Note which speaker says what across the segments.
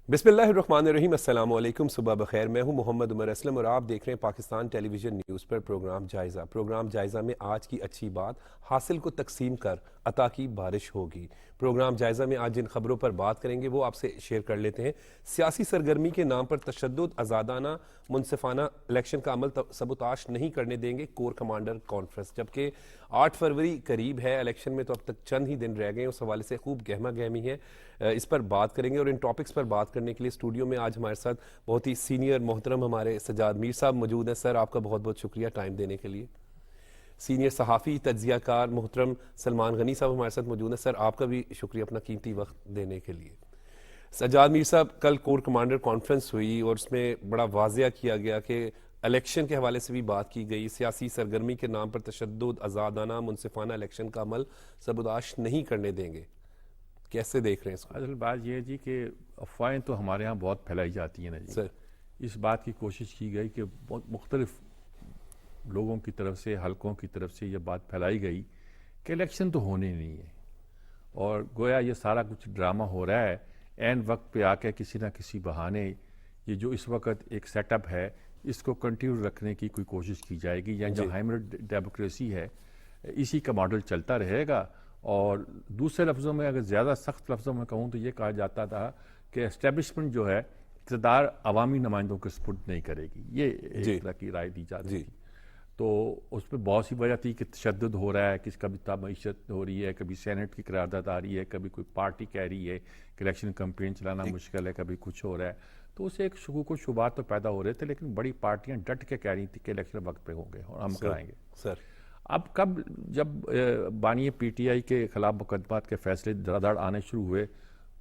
Speaker 1: بسم اللہ الرحمن الرحیم۔ السلام علیکم، صبح بخیر۔ میں ہوں محمد عمر اسلم اور آپ دیکھ رہے ہیں پاکستان ٹیلی ویژن نیوز پر پروگرام جائزہ۔ پروگرام جائزہ میں آج کی اچھی بات، حاصل کو تقسیم کر عطا کی بارش ہوگی۔ پروگرام جائزہ میں آج جن خبروں پر بات کریں گے وہ آپ سے شیئر کر لیتے ہیں۔ سیاسی سرگرمی کے نام پر تشدد، آزادانہ منصفانہ الیکشن کا عمل سبوتاش نہیں کرنے دیں گے کور کمانڈر کانفرنس۔ جبکہ 8 فروری قریب ہے، الیکشن میں تو اب تک چند ہی دن رہ گئے، اس حوالے سے خوب گہما گہمی ہے، اس پر بات کریں گے۔ اور ان ٹاپکس پر بات کرنے کے لیے اسٹوڈیو میں آج ہمارے ساتھ بہت ہی سینئر محترم ہمارے سجاد میر صاحب موجود ہیں۔ سر، آپ کا بہت بہت شکریہ ٹائم دینے کے لیے۔ سینئر صحافی تجزیہ کار محترم سلمان غنی صاحب ہمارے ساتھ موجود ہیں۔ سر، آپ کا بھی شکریہ اپنا قیمتی وقت دینے کے لیے۔ سجاد میر صاحب، کل کور کمانڈر کانفرنس ہوئی اور اس میں بڑا واضح کیا گیا کہ الیکشن کے حوالے سے بھی بات کی گئی، سیاسی سرگرمی کے نام پر تشدد، آزادانہ منصفانہ الیکشن کا عمل سبوداش نہیں کرنے دیں گے۔ کیسے دیکھ رہے ہیں اس کو؟
Speaker 2: اصل بات یہ ہے جی کہ افواہیں تو ہمارے ہاں بہت پھیلائی جاتی ہیں نا جی۔
Speaker 1: سر،
Speaker 2: اس بات کی کوشش کی گئی کہ بہت مختلف لوگوں کی طرف سے، حلقوں کی طرف سے یہ بات پھیلائی گئی کہ الیکشن تو ہونے نہیں ہے، اور گویا یہ سارا کچھ ڈرامہ ہو رہا ہے۔ عین وقت پہ آ کے کسی نہ کسی بہانے یہ جو اس وقت ایک سیٹ اپ ہے اس کو کنٹینیو رکھنے کی کوئی کوشش کی جائے گی، یا جو ہائبرڈ ڈیموکریسی ہے اسی کا ماڈل چلتا رہے گا۔ اور دوسرے لفظوں میں اگر زیادہ سخت لفظوں میں کہوں تو یہ کہا جاتا تھا کہ اسٹیبلشمنٹ جو ہے اقتدار عوامی نمائندوں کے سپرد نہیں کرے گی، یہ ایک طرح کی رائے دی جاتی تھی۔ تو اس پہ بہت سی وجہ تھی کہ تشدد ہو رہا ہے، کبھی معیشت ہو رہی ہے، کبھی سینٹ کی قرارداد آ رہی ہے، کبھی کوئی پارٹی کہہ رہی ہے کہ الیکشن کمپین چلانا مشکل ہے، کبھی کچھ ہو رہا ہے۔ تو اسے ایک شکوک و شبہات تو پیدا ہو رہے تھے، لیکن بڑی پارٹیاں ڈٹ کے کہہ رہی تھی کہ الیکشن وقت پہ ہوں گے اور ہم کرائیں گے۔
Speaker 1: سر،
Speaker 2: اب کب جب بانی پی ٹی آئی کے خلاف مقدمات کے فیصلے دھڑا دھڑ آنے شروع ہوئے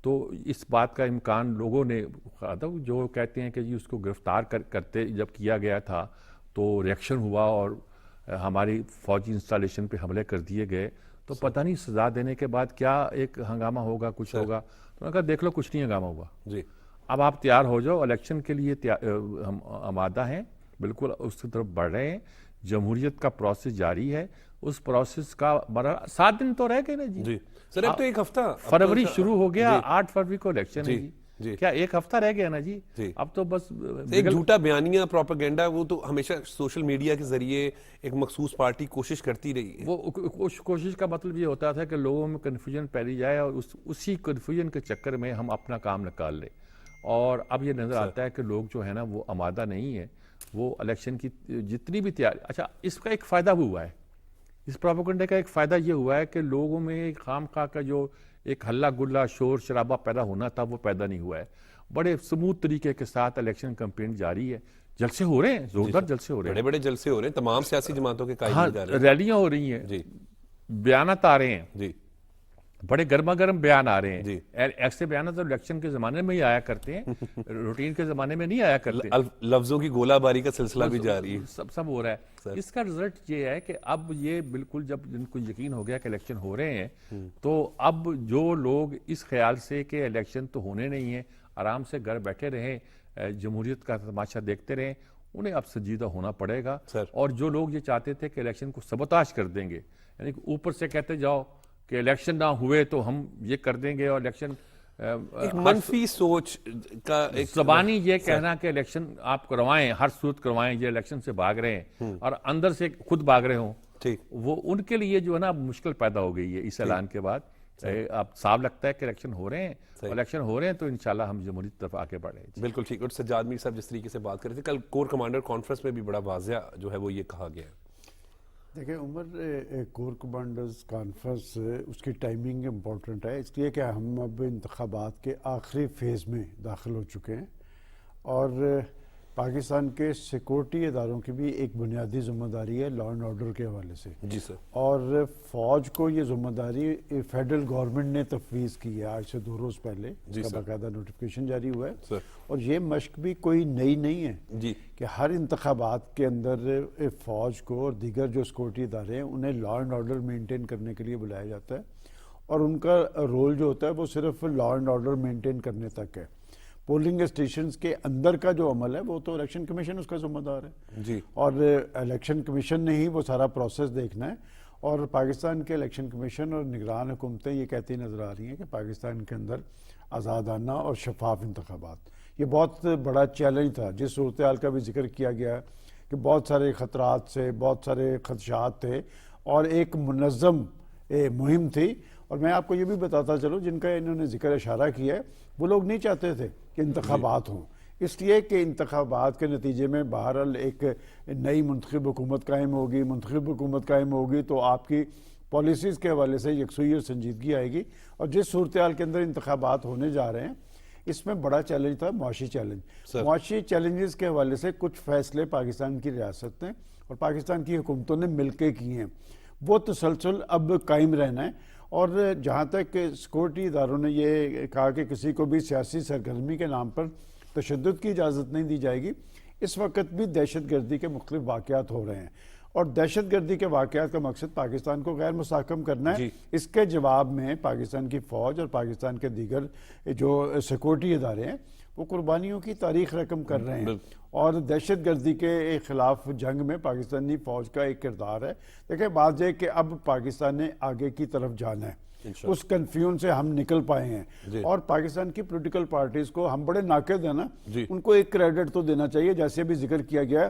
Speaker 2: تو اس بات کا امکان لوگوں نے جو کہتے ہیں کہ جی اس کو گرفتار کرتے جب کیا گیا تھا تو ریئیکشن ہوا اور ہماری فوجی انسٹالیشن پہ حملے کر دیے گئے، تو پتہ نہیں سزا دینے کے بعد کیا ایک ہنگامہ ہوگا، کچھ ہوگا۔ تو انہوں نے کہا دیکھ لو کچھ نہیں ہنگامہ ہوا،
Speaker 1: جی
Speaker 2: اب آپ تیار ہو جاؤ، الیکشن کے لیے ہم آمادہ ہیں، بالکل اس کی طرف بڑھ رہے ہیں۔ جمہوریت کا پروسیس جاری ہے، اس پروسیس کا 7 دن تو رہ گئے نا جی۔
Speaker 1: سر، اب تو ایک ہفتہ
Speaker 2: فروری شروع ہو گیا، 8 فروری کو الیکشن ہے
Speaker 1: جی،
Speaker 2: کیا ایک ہفتہ رہ گیا نا جی؟ اب تو بس
Speaker 1: ایک جھوٹا بیانیہ پروپیگنڈا، وہ تو ہمیشہ سوشل میڈیا کے ذریعے ایک مخصوص پارٹی کوشش کرتی رہی ہے۔
Speaker 2: وہ کوشش کا مطلب یہ ہوتا تھا کہ لوگوں میں کنفیوژن پھیلی جائے اور اسی کنفیوژن کے چکر میں ہم اپنا کام نکال لیں۔ اور اب یہ نظر آتا ہے کہ لوگ جو ہے نا وہ آمادہ نہیں ہے، وہ الیکشن کی جتنی بھی تیاری۔ اچھا، اس کا ایک فائدہ بھی ہوا ہے، اس پروپیگنڈے کا ایک فائدہ یہ ہوا ہے کہ لوگوں میں خام خواہ کا جو ایک ہلہ گلا شور شرابہ پیدا ہونا تھا وہ پیدا نہیں ہوا ہے۔ بڑے سموتھ طریقے کے ساتھ الیکشن کمپین جاری ہے، جلسے ہو رہے ہیں، زوردار جلسے ہو رہے ہیں،
Speaker 1: بڑے بڑے جلسے ہو رہے ہیں، تمام سیاسی جماعتوں کے قائدین جا رہے ہیں،
Speaker 2: ریلیاں ہو رہی ہیں، بیانات آ رہے ہیں، بڑے گرما گرم بیان آ رہے ہیں۔ ایسے بیانات تو الیکشن کے زمانے میں ہی آیا کرتے ہیں، روٹین کے زمانے میں نہیں آیا کرتے۔
Speaker 1: لفظوں کی گولہ باری کا سلسلہ بھی جاری ہے،
Speaker 2: سب ہو رہا ہے۔ اس کا رزلٹ یہ ہے کہ اب یہ بالکل جب جن کو یقین ہو گیا کہ الیکشن ہو رہے ہیں، تو اب جو لوگ اس خیال سے کہ الیکشن تو ہونے نہیں ہیں، آرام سے گھر بیٹھے رہیں، جمہوریت کا تماشا دیکھتے رہیں، انہیں اب سنجیدہ ہونا پڑے گا۔ اور جو لوگ یہ چاہتے تھے کہ الیکشن کو سبوتاش کر دیں گے، یعنی کہ اوپر سے کہتے جاؤ کہ الیکشن نہ ہوئے تو ہم یہ کر دیں گے، اور الیکشن
Speaker 1: ایک منفی سوچ کا ایک
Speaker 2: زبانی یہ کہنا کہ الیکشن آپ کروائیں، ہر صورت کروائیں، یہ الیکشن سے بھاگ رہے ہیں اور اندر سے خود بھاگ رہے ہوں، وہ ان کے لیے جو ہے نا مشکل پیدا ہو گئی ہے اس اعلان کے بعد۔ اب صاف لگتا ہے کہ الیکشن ہو رہے ہیں، الیکشن ہو رہے ہیں تو انشاءاللہ ہم جمہوریت طرف آگے بڑھیں گے۔
Speaker 1: بالکل ٹھیک۔ اور سجاد میر صاحب جس طریقے سے بات کر رہے تھے، کل کور کمانڈر کانفرنس میں بھی بڑا واضح جو ہے وہ یہ کہا گیا ہے۔
Speaker 3: دیکھیں عمر، کور کمانڈرز کانفرنس اس کی ٹائمنگ امپورٹنٹ ہے، اس لیے کہ ہم اب انتخابات کے آخری فیز میں داخل ہو چکے ہیں، اور پاکستان کے سیکورٹی اداروں کی بھی ایک بنیادی ذمہ داری ہے لا اینڈ آرڈر کے حوالے سے۔
Speaker 1: جی سر۔
Speaker 3: اور فوج کو یہ ذمہ داری فیڈرل گورنمنٹ نے تفویض کی ہے آج سے 2 روز پہلے، اس کا باقاعدہ نوٹیفیکیشن جاری ہوا ہے، اور یہ مشق بھی کوئی نئی نہیں ہے کہ ہر انتخابات کے اندر فوج کو اور دیگر جو سیکورٹی ادارے ہیں انہیں لا اینڈ آرڈر مینٹین کرنے کے لیے بلایا جاتا ہے، اور ان کا رول جو ہوتا ہے وہ صرف لا اینڈ آرڈر مینٹین کرنے تک ہے۔ پولنگ اسٹیشنز کے اندر کا جو عمل ہے وہ تو الیکشن کمیشن اس کا ذمہ دار ہے، اور الیکشن کمیشن نے ہی وہ سارا پروسیس دیکھنا ہے، اور پاکستان کے الیکشن کمیشن اور نگران حکومتیں یہ کہتی نظر آ رہی ہیں کہ پاکستان کے اندر آزادانہ اور شفاف انتخابات، یہ بہت بڑا چیلنج تھا جس صورتحال کا بھی ذکر کیا گیا کہ بہت سارے خطرات سے، بہت سارے خدشات تھے اور ایک منظم مہم تھی. اور میں آپ کو یہ بھی بتاتا چلوں جن کا انہوں نے ذکر اشارہ کیا ہے وہ لوگ نہیں چاہتے تھے کہ انتخابات ہوں، اس لیے کہ انتخابات کے نتیجے میں بہرحال ایک نئی منتخب حکومت قائم ہوگی، منتخب حکومت قائم ہوگی تو آپ کی پالیسیز کے حوالے سے یکسوئی اور سنجیدگی آئے گی. اور جس صورتحال کے اندر انتخابات ہونے جا رہے ہیں اس میں بڑا چیلنج تھا معاشی چیلنج. معاشی چیلنجز کے حوالے سے کچھ فیصلے پاکستان کی ریاست نے اور پاکستان کی حکومتوں نے مل کے کیے ہیں، وہ تسلسل اب قائم رہنا ہے. اور جہاں تک سیکورٹی اداروں نے یہ کہا کہ کسی کو بھی سیاسی سرگرمی کے نام پر تشدد کی اجازت نہیں دی جائے گی، اس وقت بھی دہشت گردی کے مختلف واقعات ہو رہے ہیں اور دہشت گردی کے واقعات کا مقصد پاکستان کو غیر مستحکم کرنا ہے. اس کے جواب میں پاکستان کی فوج اور پاکستان کے دیگر جو سیکورٹی ادارے ہیں وہ قربانیوں کی تاریخ رقم کر رہے ہیں اور دہشت گردی کے خلاف جنگ میں پاکستانی فوج کا ایک کردار ہے. دیکھیں بات یہ کہ اب پاکستان نے آگے کی طرف جانا ہے، اس کنفیوژن سے ہم نکل پائے ہیں اور پاکستان کی پولیٹیکل پارٹیز کو ہم بڑے ناقد ہیں نا، ان کو ایک کریڈٹ تو دینا چاہیے. جیسے بھی ذکر کیا گیا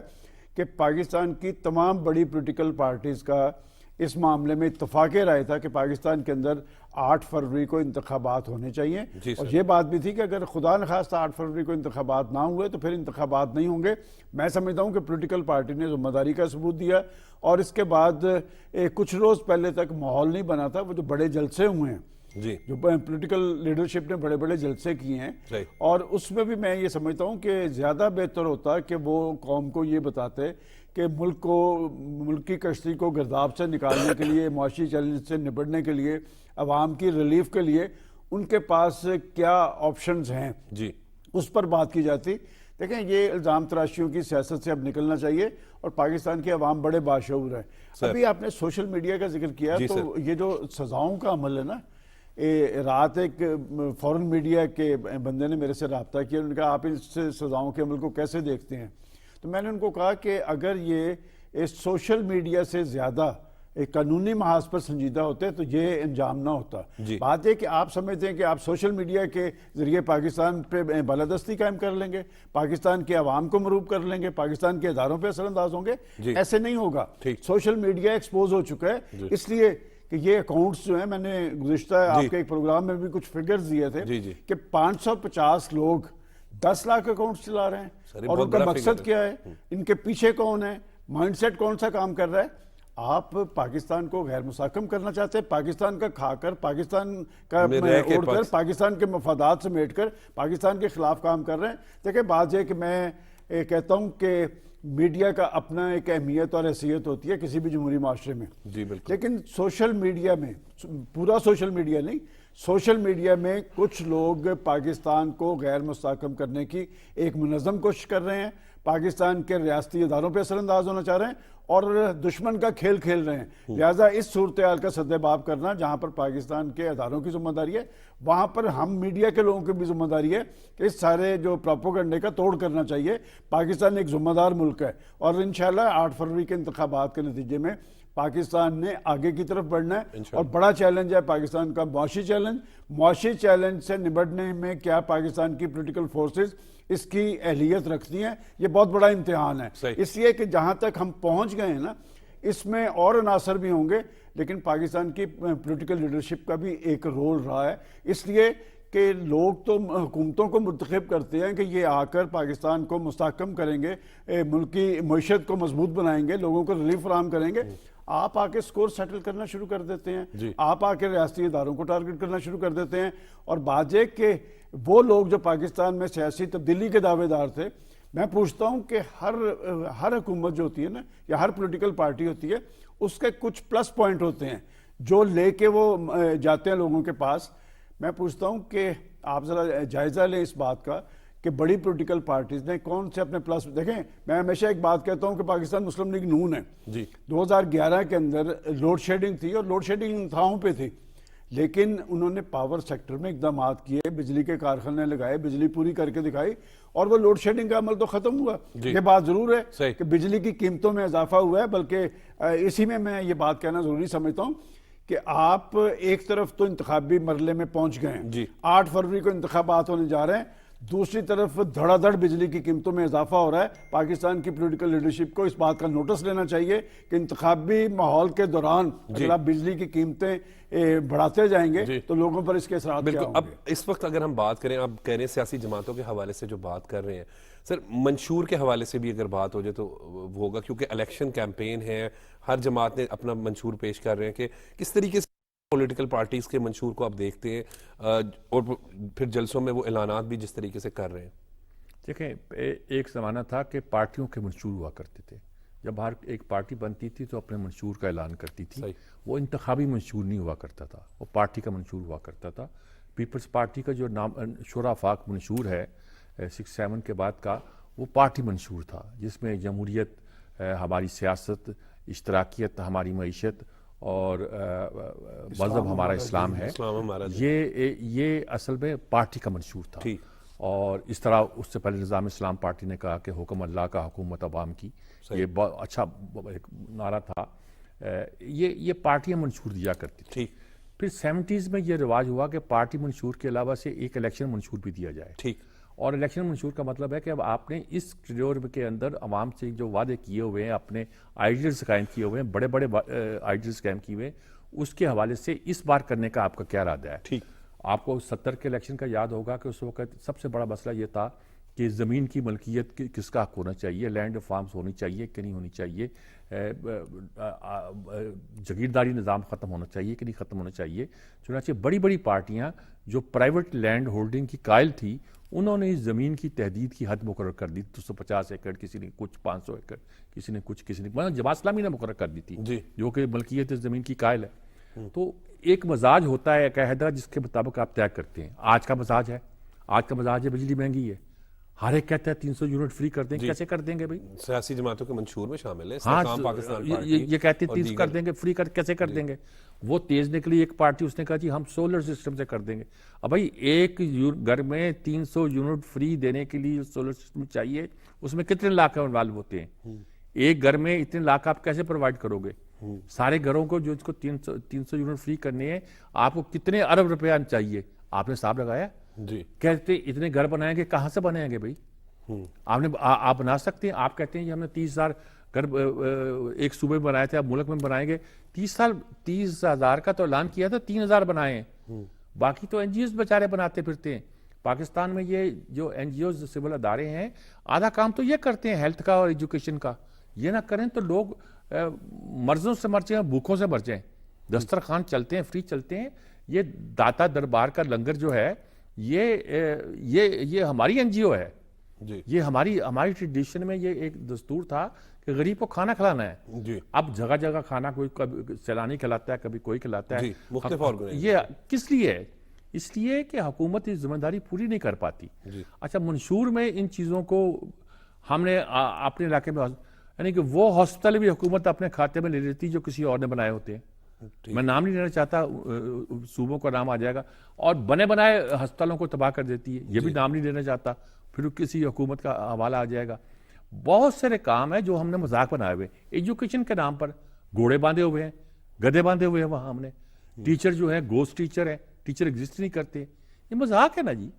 Speaker 3: کہ پاکستان کی تمام بڑی پولیٹیکل پارٹیز کا اس معاملے میں اتفاق رائے تھا کہ پاکستان کے اندر 8 فروری کو انتخابات ہونے چاہیے. اور یہ بات بھی تھی کہ اگر خدا نخواستہ 8 فروری کو انتخابات نہ ہوئے تو پھر انتخابات نہیں ہوں گے. میں سمجھتا ہوں کہ پولیٹیکل پارٹی نے ذمہ داری کا ثبوت دیا اور اس کے بعد کچھ روز پہلے تک ماحول نہیں بنا تھا. وہ جو بڑے جلسے ہوئے ہیں جو پولیٹیکل لیڈرشپ نے بڑے بڑے جلسے کیے ہیں اور اس میں بھی میں یہ سمجھتا ہوں کہ زیادہ بہتر ہوتا کہ وہ قوم کو یہ بتاتے کہ ملک کی کشتی کو گرداب سے نکالنے کے لیے، معاشی چیلنج سے نپٹنے کے لیے، عوام کی ریلیف کے لیے ان کے پاس کیا آپشنز ہیں اس پر بات کی جاتی. دیکھیں یہ الزام تراشیوں کی سیاست سے اب نکلنا چاہیے اور پاکستان کے عوام بڑے باشعور ہیں. ابھی آپ نے سوشل میڈیا کا ذکر کیا تو یہ جو سزاؤں کا عمل ہے نا، رات ایک فورن میڈیا کے بندے نے میرے سے رابطہ کیا، انہوں نے کہا آپ اس سزاؤں کے عمل کو کیسے دیکھتے ہیں؟ تو میں نے ان کو کہا کہ اگر یہ سوشل میڈیا سے زیادہ قانونی محاذ پر سنجیدہ ہوتے تو یہ انجام نہ ہوتا. بات ہے کہ آپ سمجھتے ہیں کہ آپ سوشل میڈیا کے ذریعے پاکستان پہ بالادستی قائم کر لیں گے، پاکستان کے عوام کو مروب کر لیں گے، پاکستان کے اداروں پہ اثر انداز ہوں گے. ایسے نہیں ہوگا. سوشل میڈیا ایکسپوز ہو چکا ہے، اس لیے کہ یہ اکاؤنٹس جو ہیں، میں نے گزشتہ آپ کے ایک پروگرام میں بھی کچھ فگرز دیے تھے کہ 550 لوگ 10 لاکھ اکاؤنٹس چلا رہے ہیں اور ان کا مقصد کیا ہے، ان کے پیچھے کون ہے، مائنڈ سیٹ کون سا کام کر رہا ہے. آپ پاکستان کو غیر مستحکم کرنا چاہتے ہیں، پاکستان کا کھا کر، پاکستان کا اوڑھ کر، پاکستان کے مفادات سمیٹ کر پاکستان کے خلاف کام کر رہے ہیں. دیکھیں بات یہ کہ میں کہتا ہوں کہ میڈیا کا اپنا ایک اہمیت اور حیثیت ہوتی ہے کسی بھی جمہوری معاشرے میں، لیکن سوشل میڈیا میں، پورا سوشل میڈیا نہیں، سوشل میڈیا میں کچھ لوگ پاکستان کو غیر مستحکم کرنے کی ایک منظم کوشش کر رہے ہیں، پاکستان کے ریاستی اداروں پہ اثر انداز ہونا چاہ رہے ہیں اور دشمن کا کھیل کھیل رہے ہیں. لہٰذا اس صورتحال کا سدباب کرنا جہاں پر پاکستان کے اداروں کی ذمہ داری ہے، وہاں پر ہم میڈیا کے لوگوں کی بھی ذمہ داری ہے کہ اس سارے جو پروپیگنڈے کا توڑ کرنا چاہیے. پاکستان ایک ذمہ دار ملک ہے اور انشاءاللہ 8 فروری کے انتخابات کے نتیجے میں پاکستان نے آگے کی طرف بڑھنا ہے اور بڑا چیلنج ہے پاکستان کا معاشی چیلنج. معاشی چیلنج سے نبٹنے میں کیا پاکستان کی پولیٹیکل فورسز اس کی اہلیت رکھتی ہیں، یہ بہت بڑا امتحان ہے. اس لیے کہ جہاں تک ہم پہنچ گئے ہیں نا، اس میں اور عناصر بھی ہوں گے لیکن پاکستان کی پولیٹیکل لیڈرشپ کا بھی ایک رول رہا ہے. اس لیے کہ لوگ تو حکومتوں کو منتخب کرتے ہیں کہ یہ آ کر پاکستان کو مستحکم کریں گے، ملک کی معیشت کو مضبوط بنائیں گے، لوگوں کو ریلیف فراہم کریں گے. آپ آ کے سکور سیٹل کرنا شروع کر دیتے ہیں، آپ آ کے ریاستی اداروں کو ٹارگٹ کرنا شروع کر دیتے ہیں. اور بات یہ کہ وہ لوگ جو پاکستان میں سیاسی تبدیلی کے دعوے دار تھے، میں پوچھتا ہوں کہ ہر حکومت جو ہوتی ہے نا یا ہر پولیٹیکل پارٹی ہوتی ہے، اس کے کچھ پلس پوائنٹ ہوتے ہیں جو لے کے وہ جاتے ہیں لوگوں کے پاس. میں پوچھتا ہوں کہ آپ ذرا جائزہ لیں اس بات کا کہ بڑی پولیٹیکل پارٹیز نے کون سے اپنے پلس. دیکھیں میں ہمیشہ ایک بات کہتا ہوں کہ پاکستان مسلم لیگ نون ہے. 2011 کے اندر لوڈ شیڈنگ تھی اور لوڈ شیڈنگ انتہاؤں پہ تھی، لیکن انہوں نے پاور سیکٹر میں اقدامات کیے, بجلی کے کارخانے لگائے, بجلی پوری کر کے دکھائی, اور وہ لوڈ شیڈنگ کا عمل تو ختم ہوا. یہ بات ضرور ہے کہ بجلی کی قیمتوں میں اضافہ ہوا ہے, بلکہ اسی میں یہ بات کہنا ضروری سمجھتا ہوں کہ آپ ایک طرف تو انتخابی مرحلے میں پہنچ گئے ہیں, 8 فروری کو انتخابات ہونے جا رہے ہیں, دوسری طرف دھڑا دھڑ بجلی کی قیمتوں میں اضافہ ہو رہا ہے. پاکستان کی پولیٹیکل لیڈرشپ کو اس بات کا نوٹس لینا چاہیے کہ انتخابی ماحول کے دوران اگر آپ بجلی کی قیمتیں بڑھاتے جائیں گے تو لوگوں پر اس کے اثرات کیا ہوں گے.
Speaker 1: اب اس وقت اگر ہم بات کریں, آپ کہہ رہے ہیں سیاسی جماعتوں کے حوالے سے جو بات کر رہے ہیں, سر منشور کے حوالے سے بھی اگر بات ہو جائے تو وہ ہوگا, کیونکہ الیکشن کیمپین ہے, ہر جماعت نے اپنا منشور پیش کر رہے ہیں کہ کس طریقے سے پولیٹیکل پارٹیز کے منشور کو آپ دیکھتے ہیں, اور پھر جلسوں میں وہ اعلانات بھی جس طریقے سے کر رہے ہیں.
Speaker 2: دیکھیں, ایک زمانہ تھا کہ پارٹیوں کے منشور ہوا کرتے تھے. جب ہر ایک پارٹی بنتی تھی تو اپنے منشور کا اعلان کرتی تھی. وہ انتخابی منشور نہیں ہوا کرتا تھا, وہ پارٹی کا منشور ہوا کرتا تھا. پیپلز پارٹی کا جو نام شورا آفاق منشور ہے 67 کے بعد کا, وہ پارٹی منشور تھا, جس میں جمہوریت, ہماری سیاست, اشتراکیت ہماری معیشت, اور مذہب ہمارا اسلام ہے, یہ اصل میں پارٹی کا منشور تھا. اور اس طرح اس سے پہلے نظام اسلام پارٹی نے کہا کہ حکم اللہ کا, حکومت عوام کی, یہ بہت اچھا ایک نعرہ تھا. یہ پارٹیاں منشور دیا کرتی تھی. پھر 70s میں یہ رواج ہوا کہ پارٹی منشور کے علاوہ سے ایک الیکشن منشور بھی دیا جائے. اور الیکشن منشور کا مطلب ہے کہ اب آپ نے اس ٹریور کے اندر عوام سے جو وعدے کیے ہوئے ہیں, اپنے آئیڈیلز قائم کیے ہوئے ہیں, بڑے بڑے آئیڈیلز قائم کیے ہوئے ہیں, اس کے حوالے سے اس بار کرنے کا آپ کا کیا ارادہ ہے. آپ کو 70 کے الیکشن کا یاد ہوگا کہ اس وقت سب سے بڑا مسئلہ یہ تھا کہ زمین کی ملکیت کس کا حق ہونا چاہیے, لینڈ فارمز ہونی چاہیے کہ نہیں ہونی چاہیے, جگیرداری نظام ختم ہونا چاہیے کہ نہیں ختم ہونا چاہیے. چنانچہ بڑی بڑی پارٹیاں جو پرائیویٹ لینڈ ہولڈنگ کی قائل تھی, انہوں نے اس زمین کی تحدید کی حد مقرر کر دی. 250 ایکڑ, کسی نے کچھ 500 ایکڑ, کسی نے کچھ, جماعت اسلامی نے مقرر کر دی تھی, جو کہ ملکیت اس زمین کی قائل ہے. تو ایک مزاج ہوتا ہے علیحدہ جس کے مطابق آپ طے کرتے ہیں. آج کا مزاج ہے بجلی مہنگی ہے, ہر ایک کہتا ہے 300 یونٹ فری کر دیں گے. کیسے کر دیں گے بھائی؟
Speaker 1: سیاسی جماعتوں کے منشور میں شامل ہے.
Speaker 2: یہ کہتے ہیں 300 کر دیں گے فری, کیسے کر دیں گے؟ وہ تیز نکلی ایک پارٹی, اس نے کہا جی ہم سولر سسٹم سے کر دیں گے. اب بھائی ایک گھر میں 300 یونٹ فری دینے کے لیے سولر سسٹم چاہیے, اس میں کتنے لاکھ انوالو ہوتے ہیں؟ ایک گھر میں اتنے لاکھ آپ کیسے پرووائڈ کرو گے؟ سارے گھروں کو جو اس کو 300 یونٹ فری کرنے ہیں, آپ کو کتنے ارب روپیہ چاہیے؟ آپ نے حساب لگایا؟ کہتے اتنے گھر بنائیں گے, کہاں سے بنائیں گے بھائی؟ آپ بنا سکتے ہیں؟ آپ کہتے ہیں ہم نے 30,000 گھر ایک صوبے میں بنائے تھے, آپ ملک میں بنائیں گے. 30,000 کا تو اعلان کیا تھا, 3,000 بنائے ہیں, باقی تو این جی اوز بیچارے بناتے پھرتے ہیں. پاکستان میں یہ جو این جی اوز سول ادارے ہیں, آدھا کام تو یہ کرتے ہیں ہیلتھ کا اور ایجوکیشن کا. یہ نہ کریں تو لوگ مرضوں سے مر جائیں, بھوکوں سے مر جائیں. دسترخوان چلتے ہیں, فری چلتے ہیں. یہ داتا دربار کا لنگر جو ہے, یہ ہماری این جی او ہے. یہ ہماری ٹریڈیشن میں یہ ایک دستور تھا کہ غریب کو کھانا کھلانا ہے. اب جگہ جگہ کھانا کوئی سیلانی کھلاتا ہے, کبھی کوئی کھلاتا ہے. یہ کس لیے ہے؟ اس لیے کہ حکومت اس ذمہ داری پوری نہیں کر پاتی. اچھا, منشور میں ان چیزوں کو ہم نے اپنے علاقے میں, یعنی کہ وہ ہاسپٹل بھی حکومت اپنے کھاتے میں لے لیتی جو کسی اور نے بنائے ہوتے ہیں. میں نام نہیں لینا چاہتا, صوبوں کا نام آ جائے گا, اور بنے بنائے ہسپتالوں کو تباہ کر دیتی ہے. یہ بھی نام نہیں لینا چاہتا, پھر کسی حکومت کا حوالہ آ جائے گا. بہت سارے کام ہیں جو ہم نے مذاق بنائے ہوئے. ایجوکیشن کے نام پر گھوڑے باندھے ہوئے ہیں, گدھے باندھے ہوئے ہیں وہاں ہم نے. ٹیچر جو ہے گوسٹ ٹیچر ہے, ٹیچر ایگزسٹ نہیں کرتے. یہ مذاق ہے نا جی.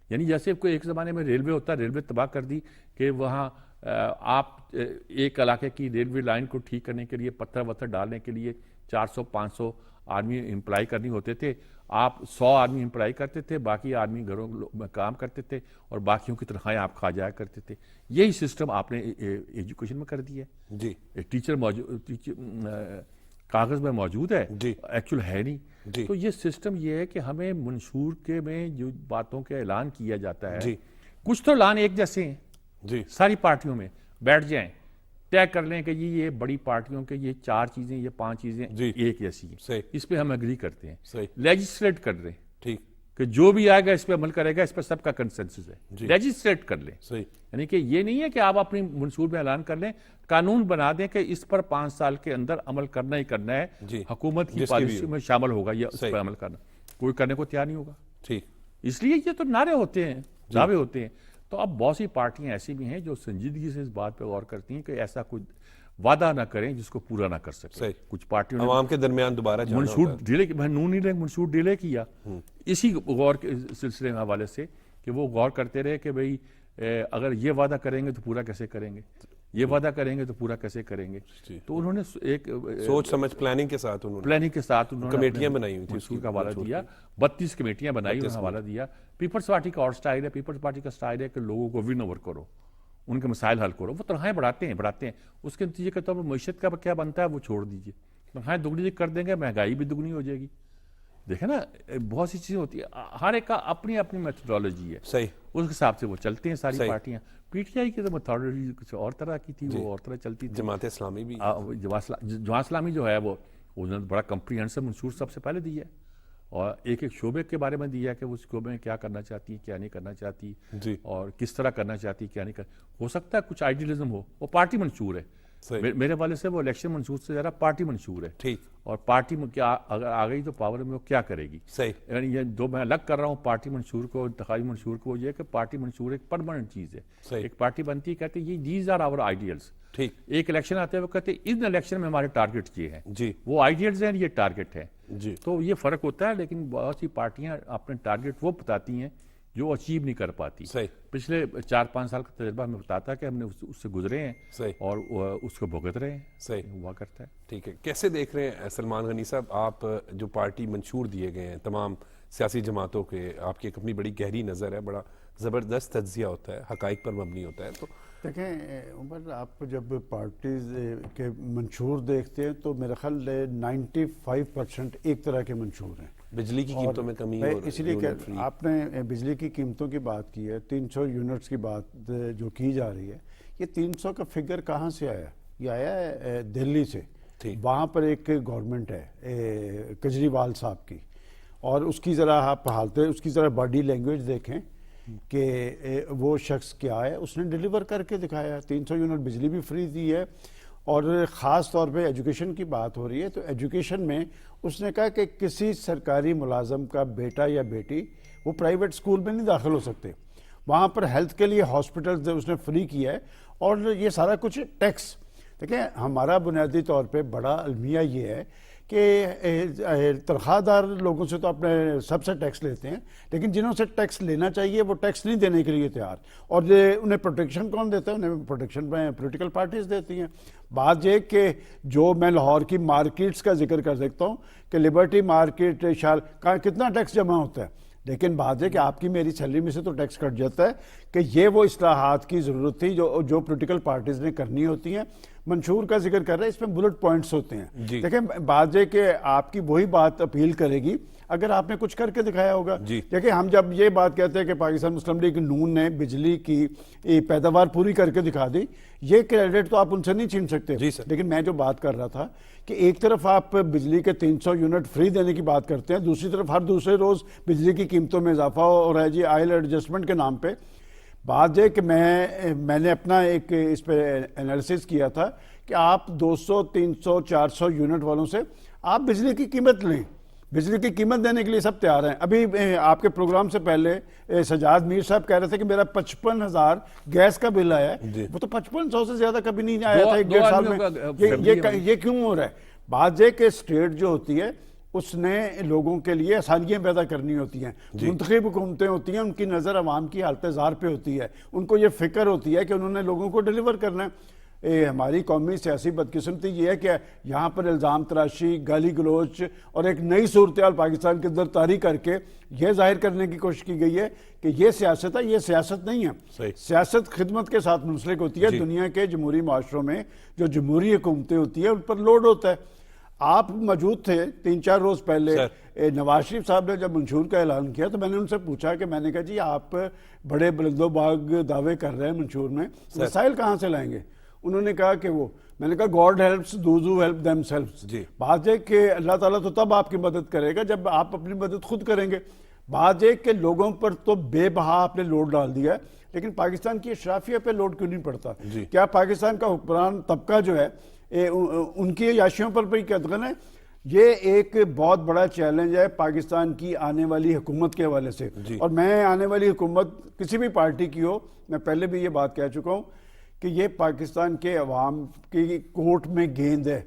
Speaker 2: یعنی جیسے کوئی ایک زمانے میں ریلوے ہوتا, ریلوے تباہ کر دی کہ وہاں آپ ایک علاقے کی ریلوے لائن کو ٹھیک کرنے کے لیے, پتھر وتھر ڈالنے کے لیے 400-500 آدمی امپلائی کرنی ہوتے تھے. آپ 100 آدمی امپلائی کرتے تھے, باقی آدمی گھروں میں کام کرتے تھے, اور باقیوں کی تنخواہیں آپ کھا جایا کرتے تھے. یہی سسٹم آپ نے ایجوکیشن میں کر دی ہے. ٹیچر کاغذ میں موجود ہے, ایکچول ہے نہیں. تو یہ سسٹم یہ ہے کہ ہمیں منشور کے میں جو باتوں کا اعلان کیا جاتا ہے, کچھ تو اعلان ایک جیسے ہیں ساری پارٹیوں میں. بیٹھ جائیں, طے کر لیں کہ یہ بڑی پارٹیوں کے یہ 4 چیزیں, یہ 5 چیزیں ایک جیسی ہیں, اس پہ ہم اگری کرتے ہیں. لیجسلیٹ کر رہے ہیں, کہ جو بھی آئے گا اس پہ عمل کرے گا، اس پہ سب کا کنسنسس ہے، لیجسلیٹ کر لیں.
Speaker 1: صحیح.
Speaker 2: یعنی کہ یہ نہیں ہے کہ آپ اپنی منصور میں اعلان کر لیں، قانون بنا دیں کہ اس پر 5 سال کے اندر عمل کرنا ہی کرنا ہے، حکومت کی پالیسی میں شامل ہوگا یا اس پر عمل کرنا. کوئی کرنے کو تیار نہیں ہوگا.
Speaker 1: ٹھیک.
Speaker 2: اس لیے یہ تو نعرے ہوتے ہیں، دعوے ہوتے ہیں. تو اب بہت سی پارٹیاں ایسی بھی ہیں جو سنجیدگی سے اس بات پہ غور کرتی ہیں کہ ایسا کوئی وعدہ نہ کریں جس کو پورا نہ کر سکیں. کچھ پارٹیوں نے
Speaker 1: عوام کے درمیان دوبارہ
Speaker 2: منشور ڈیلے، نون لیگ منشور ڈیلے کیا اسی غور کے سلسلے میں حوالے سے کہ وہ غور کرتے رہے کہ بھئی اگر یہ وعدہ کریں گے تو پورا کیسے کریں گے، یہ وعدہ کریں گے تو پورا کیسے کریں گے. تو انہوں نے ایک
Speaker 1: سوچ سمجھ پلاننگ کے ساتھ انہوں نے
Speaker 2: کمیٹیاں بنائی ہوئی تھی، منشور کا حوالہ دیا. 32 کمیٹیاں بنائی، انہوں نے حوالہ دیا. پیپلز پارٹی کا اور سٹائل ہے، پیپلز پارٹی کا سٹائل ہے کہ لوگوں کو ون اوور کرو، ان کے مسائل حل کرو. وہ تنخواہیں بڑھاتے ہیں، اس کے نتیجے کے طور پر معیشت کا کیا بنتا ہے وہ چھوڑ دیجیے. تنخواہیں دگنی کر دیں گے، مہنگائی بھی دگنی ہو جائے گی. دیکھیں نا بہت سی چیزیں ہوتی ہیں، ہر ایک کا اپنی اپنی میتھڈالوجی ہے.
Speaker 1: صحیح.
Speaker 2: اس حساب سے وہ چلتے ہیں ساری پارٹیاں. پی ٹی آئی کی تو میتھڈالوجی کچھ اور طرح کی تھی، وہ اور طرح چلتی تھی.
Speaker 1: جماعت اسلامی بھی،
Speaker 2: جماعت اسلامی جو ہے وہ انہوں نے بڑا کمپریہنسو منشور سب سے پہلے دیا ہے، اور ایک ایک شعبے کے بارے میں دیا کہ وہ اس شعبے میں کیا کرنا چاہتی ہے، کیا نہیں کرنا چاہتی، اور کس طرح کرنا چاہتی ہے، کیا نہیں ہو سکتا ہے کچھ آئیڈیلزم ہو. وہ پارٹی منشور ہے. میرے والے سے وہ الیکشن منشور سے زیادہ پارٹی منشور ہے.
Speaker 1: ٹھیک.
Speaker 2: اور پارٹی میں کیا اگر آ گئی تو پاور میں وہ کیا کرے گی.
Speaker 1: صحیح.
Speaker 2: یعنی یہ دو میں الگ کر رہا ہوں پارٹی منشور کو انتخابی منشور کو. یہ کہ پارٹی منشور ایک پرماننٹ چیز ہے. ایک پارٹی بنتی ہے، کہتے ہیں دیز آر آور آئیڈیلز.
Speaker 1: ٹھیک.
Speaker 2: ایک الیکشن آتے ہیں وہ کہتے ہیں ان الیکشن میں ہمارے ٹارگیٹ یہ ہیں. جی. وہ آئیڈیلز ہیں، یہ ٹارگیٹ ہے. جی. تو یہ فرق ہوتا ہے. لیکن بہت سی پارٹیاں اپنے ٹارگیٹ وہ بتاتی ہیں جو اچیو نہیں کر پاتی. پچھلے 4-5 سال کا تجربہ ہمیں بتاتا ہے کہ ہم نے اس سے گزرے ہیں اور اس کو بھگت رہے ہیں.
Speaker 1: صحیح
Speaker 2: ہوا کرتا ہے.
Speaker 1: ٹھیک ہے. کیسے دیکھ رہے ہیں سلمان غنی صاحب، آپ جو پارٹی منشور دیے گئے ہیں تمام سیاسی جماعتوں کے، آپ کی ایک اپنی بڑی گہری نظر ہے، بڑا زبردست تجزیہ ہوتا ہے، حقائق پر مبنی ہوتا ہے. تو
Speaker 3: دیکھیں عمر، آپ جب پارٹیز کے منشور دیکھتے ہیں تو میرا خیال 95% ایک طرح کے منشور ہیں.
Speaker 1: بجلی کی قیمتوں میں کمی،
Speaker 3: اس لیے کہ آپ نے بجلی کی قیمتوں کی بات کی ہے، 300 یونٹس کی بات جو کی جا رہی ہے، یہ 300 کا فگر کہاں سے آیا؟ یہ آیا ہے دہلی سے. وہاں پر ایک گورنمنٹ ہے کیجریوال صاحب کی، اور اس کی ذرا آپ حالتیں، اس کی ذرا باڈی لینگویج دیکھیں کہ وہ شخص کیا ہے. اس نے ڈیلیور کر کے دکھایا. 300 یونٹ بجلی بھی فری دی ہے. اور خاص طور پہ ایجوکیشن کی بات ہو رہی ہے تو ایجوکیشن میں اس نے کہا کہ کسی سرکاری ملازم کا بیٹا یا بیٹی وہ پرائیویٹ سکول میں نہیں داخل ہو سکتے. وہاں پر ہیلتھ کے لیے ہاسپٹلز اس نے فری کیا ہے، اور یہ سارا کچھ ٹیکس. دیکھیں ہمارا بنیادی طور پہ بڑا المیہ یہ ہے کہ تنخواہ دار لوگوں سے تو اپنے سب سے ٹیکس لیتے ہیں، لیکن جنہوں سے ٹیکس لینا چاہیے وہ ٹیکس نہیں دینے کے لیے تیار. اور انہیں پروٹیکشن کون دیتا ہے؟ انہیں پروٹیکشن میں پولیٹیکل پارٹیز دیتی ہیں. بات یہ کہ جو میں لاہور کی مارکیٹس کا ذکر کر سکتا ہوں کہ لبرٹی مارکیٹ کتنا ٹیکس جمع ہوتا ہے، لیکن بات ہے کہ آپ کی میری سیلری میں سے تو ٹیکس کٹ جاتا ہے. کہ یہ وہ اصلاحات کی ضرورت تھی جو پولیٹیکل پارٹیز نے کرنی ہوتی ہیں. منشور کا ذکر کر رہے ہیں، اس میں بلٹ پوائنٹس ہوتے ہیں. دیکھیں بات ہے کہ آپ کی وہی بات اپیل کرے گی اگر آپ نے کچھ کر کے دکھایا ہوگا. دیکھیں ہم جب یہ بات کہتے ہیں کہ پاکستان مسلم لیگ نون نے بجلی کی پیداوار پوری کر کے دکھا دی، یہ کریڈٹ تو آپ ان سے نہیں چھین سکتے. لیکن میں جو بات کر رہا تھا کہ ایک طرف آپ بجلی کے 300 یونٹ فری دینے کی بات کرتے ہیں، دوسری طرف ہر دوسرے روز بجلی کی قیمتوں میں اضافہ ہو رہا ہے جی آئل ایڈجسٹمنٹ کے نام پہ. بات یہ کہ میں نے اپنا ایک اس پہ انالیسس کیا تھا کہ آپ 200 300 400 یونٹ والوں سے آپ بجلی کی قیمت لیں. بجلی کی قیمت دینے کے لیے سب تیار ہیں. ابھی آپ کے پروگرام سے پہلے سجاد میر صاحب کہہ رہے تھے کہ میرا 55,000 گیس کا بل آیا ہے. وہ تو 5500 سے زیادہ کبھی نہیں آیا تھا 1.5 سال میں. یہ کیوں ہو رہا ہے؟ بات یہ کہ اسٹیٹ جو ہوتی ہے اس نے لوگوں کے لیے آسانیاں پیدا کرنی ہوتی ہیں. منتخب حکومتیں ہوتی ہیں، ان کی نظر عوام کی حالت زار پہ ہوتی ہے. ان کو یہ فکر ہوتی ہے کہ انہوں نے لوگوں کو ڈیلیور کرنا ہے. ہماری قومی سیاسی بدقسمتی یہ ہے کہ یہاں پر الزام تراشی، گالی گلوچ اور ایک نئی صورتحال پاکستان کے اندر طاری کر کے یہ ظاہر کرنے کی کوشش کی گئی ہے کہ یہ سیاست ہے. یہ سیاست نہیں ہے. سیاست خدمت کے ساتھ منسلک ہوتی ہے. دنیا کے جمہوری معاشروں میں جو جمہوری حکومتیں ہوتی ہیں ان پر لوڈ ہوتا ہے. آپ موجود تھے 3-4 روز پہلے نواز شریف صاحب نے جب منشور کا اعلان کیا تو میں نے ان سے پوچھا کہ میں نے کہا جی آپ بڑے بلند و باغ دعوے کر رہے ہیں منشور میں، وسائل کہاں سے لائیں گے؟ انہوں نے کہا کہ میں نے کہا God helps those who help them سیلفز. بات ہے کہ اللہ تعالیٰ تو تب آپ کی مدد کرے گا جب آپ اپنی مدد خود کریں گے. بات ایک کہ لوگوں پر تو بے بہا آپ نے لوڈ ڈال دیا ہے، لیکن پاکستان کی اشرافیہ پہ لوڈ کیوں نہیں پڑتا؟ کیا پاکستان کا حکمران طبقہ جو ہے ان کی عیاشیوں پر بھی قدغن ہے؟ یہ ایک بہت بڑا چیلنج ہے پاکستان کی آنے والی حکومت کے حوالے سے، اور میں آنے والی حکومت کسی بھی پارٹی کی ہو، میں پہلے بھی یہ بات کہہ چکا ہوں کہ یہ پاکستان کے عوام کی کورٹ میں گیند ہے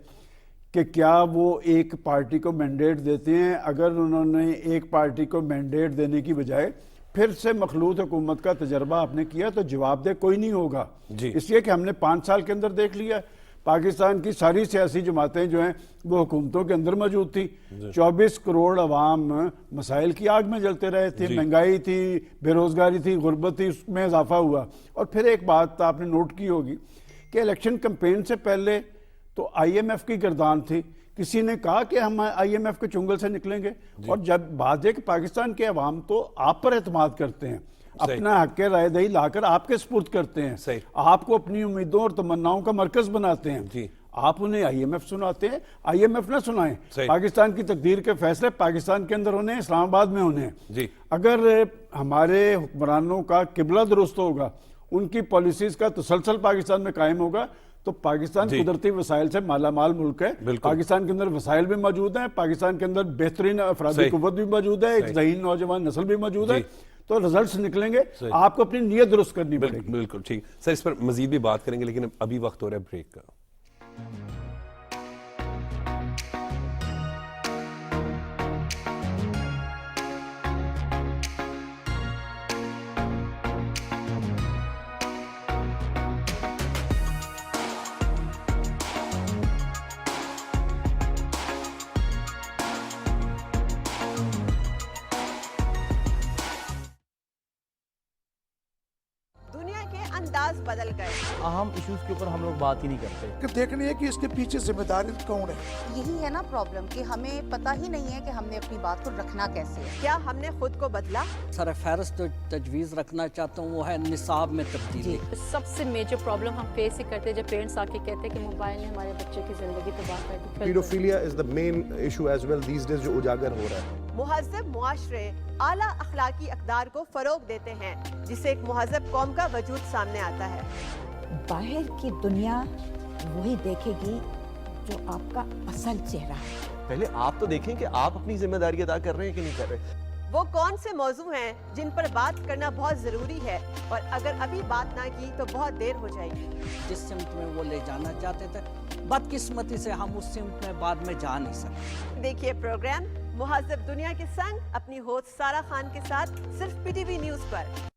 Speaker 3: کہ کیا وہ ایک پارٹی کو مینڈیٹ دیتے ہیں۔ اگر انہوں نے ایک پارٹی کو مینڈیٹ دینے کی بجائے پھر سے مخلوط حکومت کا تجربہ آپ نے کیا تو جواب دہ کوئی نہیں ہوگا، اس لیے کہ ہم نے 5 سال کے اندر دیکھ لیا پاکستان کی ساری سیاسی جماعتیں جو ہیں وہ حکومتوں کے اندر موجود تھی، 24 کروڑ عوام مسائل کی آگ میں جلتے رہے تھے، مہنگائی تھی، بے روزگاری تھی، غربت تھی، اس میں اضافہ ہوا۔ اور پھر ایک بات آپ نے نوٹ کی ہوگی کہ الیکشن کمپین سے پہلے تو آئی ایم ایف کی گردان تھی، کسی نے کہا کہ ہم آئی ایم ایف کے چنگل سے نکلیں گے، اور جب بات ہے کہ پاکستان کے عوام تو آپ پر اعتماد کرتے ہیں، اپنا حق رائے دہی لا کر آپ کے سپرد کرتے ہیں، آپ کو اپنی امیدوں اور تمناؤں کا مرکز بناتے ہیں، آپ انہیں آئی ایم ایف سناتے ہیں۔ آئی ایم ایف نہ سنائیں، پاکستان کی تقدیر کے فیصلے پاکستان کے اندر ہونے ہیں، اسلام آباد میں ہونے ہیں۔ اگر ہمارے حکمرانوں کا قبلہ درست ہوگا، ان کی پالیسیز کا تسلسل پاکستان میں قائم ہوگا تو پاکستان قدرتی وسائل سے مالا مال ملک ہے، پاکستان کے اندر وسائل بھی موجود ہیں، پاکستان کے اندر بہترین افرادی قوت بھی موجود ہے، ایک ذہین نوجوان نسل بھی موجود ہے، تو رزلٹس نکلیں گے۔ آپ کو اپنی نیت درست کرنی پڑے گی۔
Speaker 1: بالکل ٹھیک سر، اس پر مزید بھی بات کریں گے، لیکن ابھی وقت ہو رہا ہے بریک کا۔
Speaker 4: انداز بدل گئے،
Speaker 5: اہم ایشوز کے اوپر ہم لوگ بات ہی نہیں کرتے
Speaker 6: کہ دیکھنی ہے کہ اس کے پیچھے ذمہ دار کون ہے۔
Speaker 7: یہی ہے نا پرابلم کہ ہمیں پتہ ہی نہیں ہے کہ ہم نے اپنی بات کو رکھنا کیسے ہے۔
Speaker 4: کیا ہم نے خود کو بدلا؟
Speaker 8: سر فہرست تجویز رکھنا چاہتا ہوں وہ ہے نصاب میں تبدیلی۔
Speaker 9: سب سے میجر پرابلم ہم فیس ہی کرتے ہیں جب پیرنٹس آ کے کہتے ہیں کہ موبائل نے ہمارے بچے کی زندگی تباہ کر دی۔
Speaker 10: Paedophilia is the main issue as well these days جو اجاگر ہو رہا ہے۔
Speaker 4: مہذب معاشرے اعلیٰ اخلاقی اقدار کو فروغ دیتے ہیں، جس سے ایک مہذب قوم کا وجود سامنے آتا ہے۔
Speaker 11: باہر کی دنیا وہی دیکھے گی جو آپ کا اصل چہرہ ہے۔
Speaker 12: پہلے آپ تو دیکھیں کہ آپ اپنی ذمہ داری ادا کر رہے ہیں کہ نہیں کر رہے۔
Speaker 4: وہ کون سے موضوع ہیں جن پر بات کرنا بہت ضروری ہے، اور اگر ابھی بات نہ کی تو بہت دیر ہو جائے گی۔
Speaker 8: جس سمت میں وہ لے جانا چاہتے تھے، بدقسمتی سے ہم اس سمت میں بعد میں جا نہیں سکتے۔
Speaker 4: دیکھیے پروگرام مہذب دنیا کے سنگ اپنی ہوسٹ سارا خان کے ساتھ صرف پی ٹی وی نیوز پر۔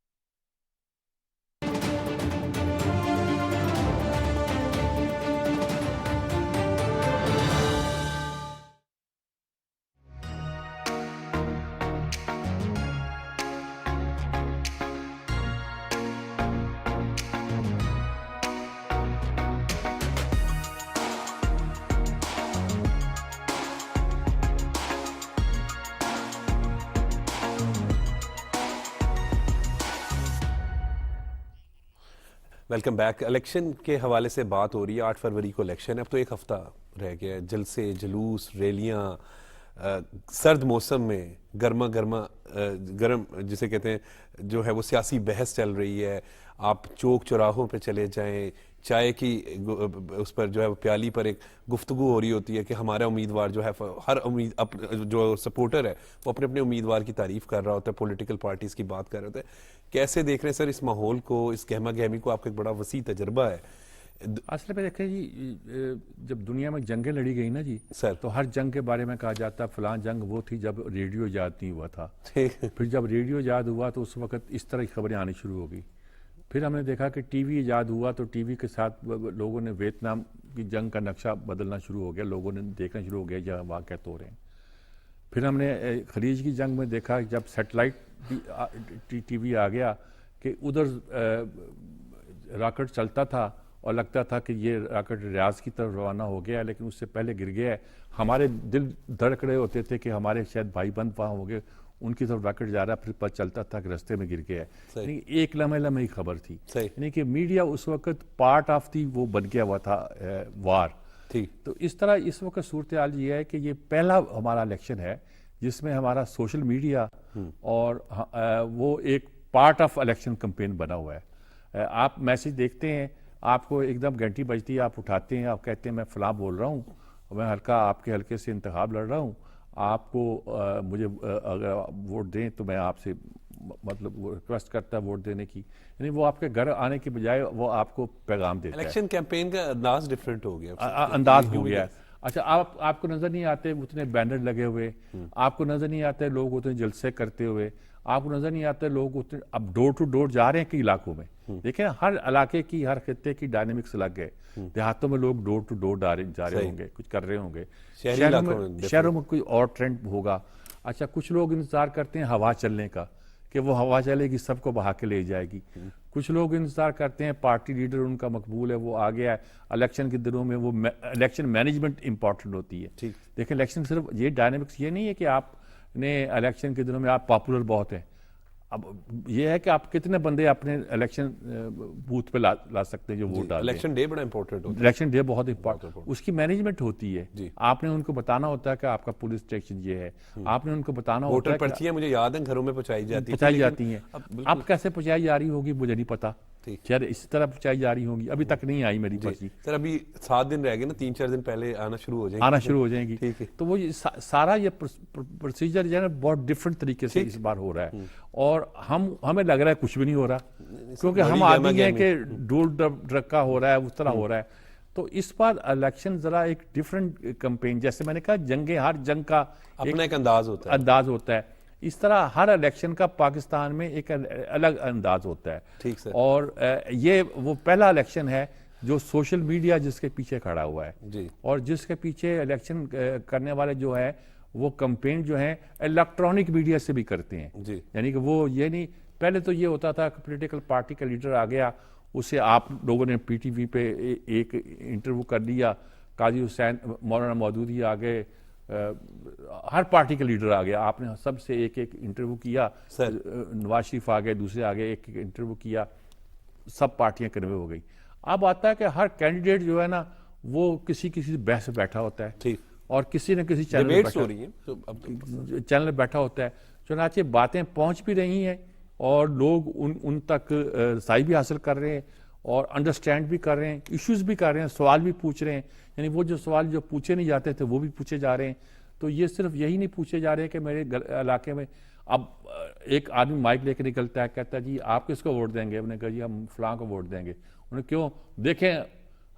Speaker 1: Welcome back. الیکشن کے حوالے سے بات ہو رہی ہے، 8 فروری کو الیکشن ہے، اب تو ایک ہفتہ رہ گیا ہے۔ جلسے، جلوس، ریلیاں، سرد موسم میں گرم جسے کہتے ہیں جو ہے وہ سیاسی بحث چل رہی ہے۔ آپ چوک چوراہوں پہ چلے جائیں، چائے کی اس پر جو ہے پیالی پر ایک گفتگو ہو رہی ہوتی ہے کہ ہمارا امیدوار جو ہے، ہر جو سپورٹر ہے وہ اپنے اپنے امیدوار کی تعریف کر رہا ہوتا ہے، پولیٹیکل پارٹیز کی بات کر رہے ہوتے ہیں۔ کیسے دیکھ رہے ہیں سر اس ماحول کو، اس گہما گہمی کو؟ آپ کا ایک بڑا وسیع تجربہ ہے۔
Speaker 2: اصل میں دیکھیں جی، جب دنیا میں جنگیں لڑی گئی نا جی سر، تو ہر جنگ کے بارے میں کہا جاتا فلاں جنگ وہ تھی جب ریڈیو ایجاد نہیں ہوا تھا۔ پھر جب ریڈیو ایجاد ہوا تو اس وقت اس طرح کی خبریں آنی شروع ہو گئی۔ پھر ہم نے دیکھا کہ ٹی وی ایجاد ہوا تو ٹی وی کے ساتھ لوگوں نے ویتنام کی جنگ کا نقشہ بدلنا شروع ہو گیا، لوگوں نے دیکھنا شروع ہو گیا جہاں واقعات ہو رہے ہیں۔ پھر ہم نے خلیج کی جنگ میں دیکھا جب سیٹلائٹ ٹی وی آ گیا کہ ادھر راکٹ چلتا تھا اور لگتا تھا کہ یہ راکٹ ریاض کی طرف روانہ ہو گیا ہے، لیکن اس سے پہلے گر گیا ہے۔ ہمارے دل دھڑک رہے ہوتے تھے کہ ہمارے شاید بھائی بند وہاں ہو گئے، ان کی طرف راکٹ جا رہا، پھر پتہ چلتا تھا کہ رستے میں گر گیا ہے۔ یعنی ایک لمحے ہی خبر تھی، یعنی کہ میڈیا اس وقت پارٹ آف دی وہ بن گیا ہوا تھا وار۔ تو اس طرح اس وقت صورتحال یہ ہے کہ یہ پہلا ہمارا الیکشن ہے جس میں ہمارا سوشل میڈیا اور وہ ایک پارٹ آف الیکشن کمپین بنا ہوا ہے. آپ میسج دیکھتے ہیں, آپ کو ایک دم گھنٹی بجتی ہے, آپ اٹھاتے ہیں, آپ کہتے ہیں میں فلاں بول رہا ہوں, میں آپ کے حلقے سے انتخاب لڑ رہا ہوں, آپ کو مجھے اگر ووٹ دیں تو میں آپ سے مطلب ریکویسٹ کرتا ہے ووٹ دینے کی. یعنی وہ آپ کے گھر آنے کی بجائے وہ آپ کو پیغام دیتا ہے.
Speaker 1: الیکشن کیمپین کا انداز ڈیفرنٹ ہو گیا,
Speaker 2: انداز ہو گیا ہے. اچھا, آپ کو نظر نہیں آتے اتنے بینر لگے ہوئے, آپ کو نظر نہیں آتے لوگ اتنے جلسے کرتے ہوئے, آپ کو نظر نہیں آتے لوگ اتنے اب ڈور ٹو ڈور جا رہے ہیں کئی علاقوں میں. دیکھیں ہر علاقے کی, ہر خطے کی ڈائنامکس الگ ہے. دیہاتوں میں لوگ ڈور ٹو ڈور جا رہے ہوں گے, کچھ کر رہے ہوں گے. شہروں میں کوئی اور ٹرینڈ ہوگا. اچھا, کچھ لوگ انتظار کرتے ہیں ہوا چلنے کا کہ وہ ہوا چلے گی سب کو بہا کے لے جائے گی. کچھ لوگ انتظار کرتے ہیں پارٹی لیڈر ان کا مقبول ہے وہ آ گیا ہے. الیکشن کے دنوں میں وہ الیکشن مینجمنٹ امپورٹنٹ ہوتی ہے. دیکھیں الیکشن صرف یہ ڈائنامکس یہ نہیں ہے کہ آپ نے الیکشن کے دنوں میں آپ پاپولر بہت ہیں. اب یہ ہے کہ آپ کتنے بندے اپنے الیکشن بوتھ پہ لا سکتے ہیں جو ووٹ ڈالتے ہیں.
Speaker 1: الیکشن ڈے بڑا امپورٹنٹ ہوتا ہے.
Speaker 2: الیکشن ڈے بہت امپورٹنٹ, اس کی مینجمنٹ ہوتی ہے. آپ نے ان کو بتانا ہوتا ہے کہ آپ کا پولیس اسٹیشن یہ ہے, آپ نے ان کو بتانا ہوتا ہے.
Speaker 1: ووٹر پرچیاں مجھے یاد ہیں گھروں میں پہنچائی
Speaker 2: جاتی ہیں. اب کیسے پہنچائی جا رہی ہوگی مجھے نہیں پتا, شاید اسی طرح پہنچائی جا رہی ہوگی. ابھی تک نہیں آئی میری پرچی.
Speaker 1: سر ابھی 7 دن رہ گئے نا, 3-4 دن پہلے آنا شروع ہو جائیں گی.
Speaker 2: تو وہ سارا یہ پروسیجر جو ہے نا بہت ڈفرنٹ طریقے سے اس بار ہو رہا ہے. اور ہمیں لگ رہا ہے کچھ بھی نہیں ہو رہا, کیونکہ ہم آدمی ہیں کہ ڈول ڈرکا ہو رہا ہے, اس طرح ہو رہا ہے. تو اس بار الیکشن ذرا ایک ڈفرنٹ کمپین, جیسے میں نے کہا جنگیں ہر جنگ کا
Speaker 1: اپنا ایک انداز
Speaker 2: ہوتا ہے, اس طرح ہر الیکشن کا پاکستان میں ایک الگ انداز ہوتا ہے.
Speaker 1: ٹھیک سر.
Speaker 2: اور یہ وہ پہلا الیکشن ہے جو سوشل میڈیا جس کے پیچھے کھڑا ہوا ہے, اور جس کے پیچھے الیکشن کرنے والے جو ہے وہ کمپین جو ہیں الیکٹرانک میڈیا سے بھی کرتے ہیں. یعنی کہ وہ یہ نہیں, پہلے تو یہ ہوتا تھا کہ پولیٹیکل پارٹی کا لیڈر آ گیا, اسے آپ لوگوں نے پی ٹی وی پہ ایک انٹرویو کر لیا, قاضی حسین مولانا مودودی آ گئے, ہر پارٹی کا لیڈر آ گیا, آپ نے سب سے ایک انٹرویو کیا. نواز شریف آ گئے, دوسرے آ گئے, ایک انٹرویو کیا, سب پارٹیاں کنوے ہو گئی. اب آتا ہے کہ ہر کینڈیڈیٹ جو ہے نا وہ کسی بحث میں بیٹھا ہوتا ہے, اور کسی نہ کسی چینل میں بیٹھا ہوتا ہے. چنانچہ باتیں پہنچ بھی رہی ہیں اور لوگ ان تک رسائی بھی حاصل کر رہے ہیں اور انڈرسٹینڈ بھی کر رہے ہیں, ایشوز بھی کر رہے ہیں, سوال بھی پوچھ رہے ہیں. یعنی وہ جو سوال جو پوچھے نہیں جاتے تھے وہ بھی پوچھے جا رہے ہیں. تو یہ صرف یہی نہیں پوچھے جا رہے کہ میرے علاقے میں اب ایک آدمی مائک لے کے نکلتا ہے, کہتا ہے جی آپ کس کو ووٹ دیں گے؟ انہوں نے کہا جی ہم فلاں کو ووٹ دیں گے. انہوں نے کیوں؟ دیکھیں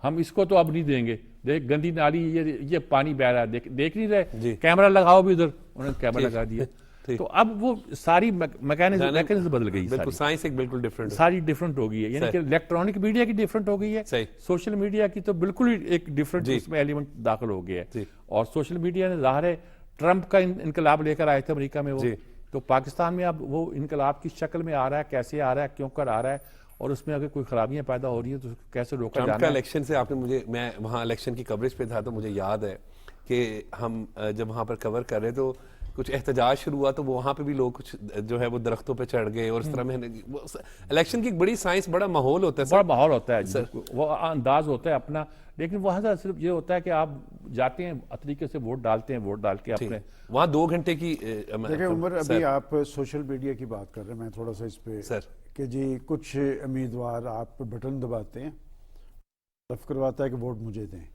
Speaker 2: ہم اس کو تو اب نہیں دیں گے, دیکھ گندی نالی یہ پانی بہ رہا ہے, دیکھ نہیں رہے, کیمرہ لگاؤ بھی ادھر. انہوں نے کیمرہ لگا دیا. تو اب وہ ساری میکینزم بدل گئی,
Speaker 1: سائنس ایک بالکل ڈفرنٹ,
Speaker 2: ساری ڈفرنٹ ہو گئی ہے. یعنی کہ الیکٹرانک میڈیا کی ڈفرنٹ ہو گئی ہے, سوشل میڈیا کی تو بالکل ہی ایک ڈفرنٹ اس میں ایلیمنٹ داخل ہو گیا ہے. اور سوشل میڈیا نے ظاہر ہے ٹرمپ کا انقلاب لے کر آئے تھے امریکہ میں وہ, تو پاکستان میں اب وہ انقلاب کی شکل میں آ رہا ہے, کیسے آ رہا ہے, کیوں کر آ رہا ہے, اور اس میں اگر کوئی خرابیاں پیدا ہو رہی ہیں تو کیسے روکا جانا ہے.
Speaker 1: ٹرمپ کا الیکشن سے آپ نے میں وہاں الیکشن کی کوریج پہ تھا تو مجھے یاد ہے کہ ہم جب وہاں پر کور کر رہے تو کچھ احتجاج شروع ہوا تو وہاں پہ بھی لوگ کچھ جو ہے وہ درختوں پہ چڑھ گئے, اور اس طرح میں الیکشن کی بڑی سائنس, بڑا ماحول ہوتا ہے,
Speaker 2: بڑا ماحول ہوتا ہے, وہ انداز ہوتا ہے اپنا. لیکن وہاں سے صرف یہ ہوتا ہے کہ آپ جاتے ہیں طریقے سے ووٹ ڈالتے ہیں, ووٹ ڈال کے اپنے
Speaker 1: وہاں 2 گھنٹے کی.
Speaker 3: دیکھیں عمر, ابھی آپ سوشل میڈیا کی بات کر رہے ہیں, میں تھوڑا سا اس پہ کہ جی کچھ امیدوار آپ بٹن دباتے ہیں, طرف کرواتا ہے کہ ووٹ مجھے دیں.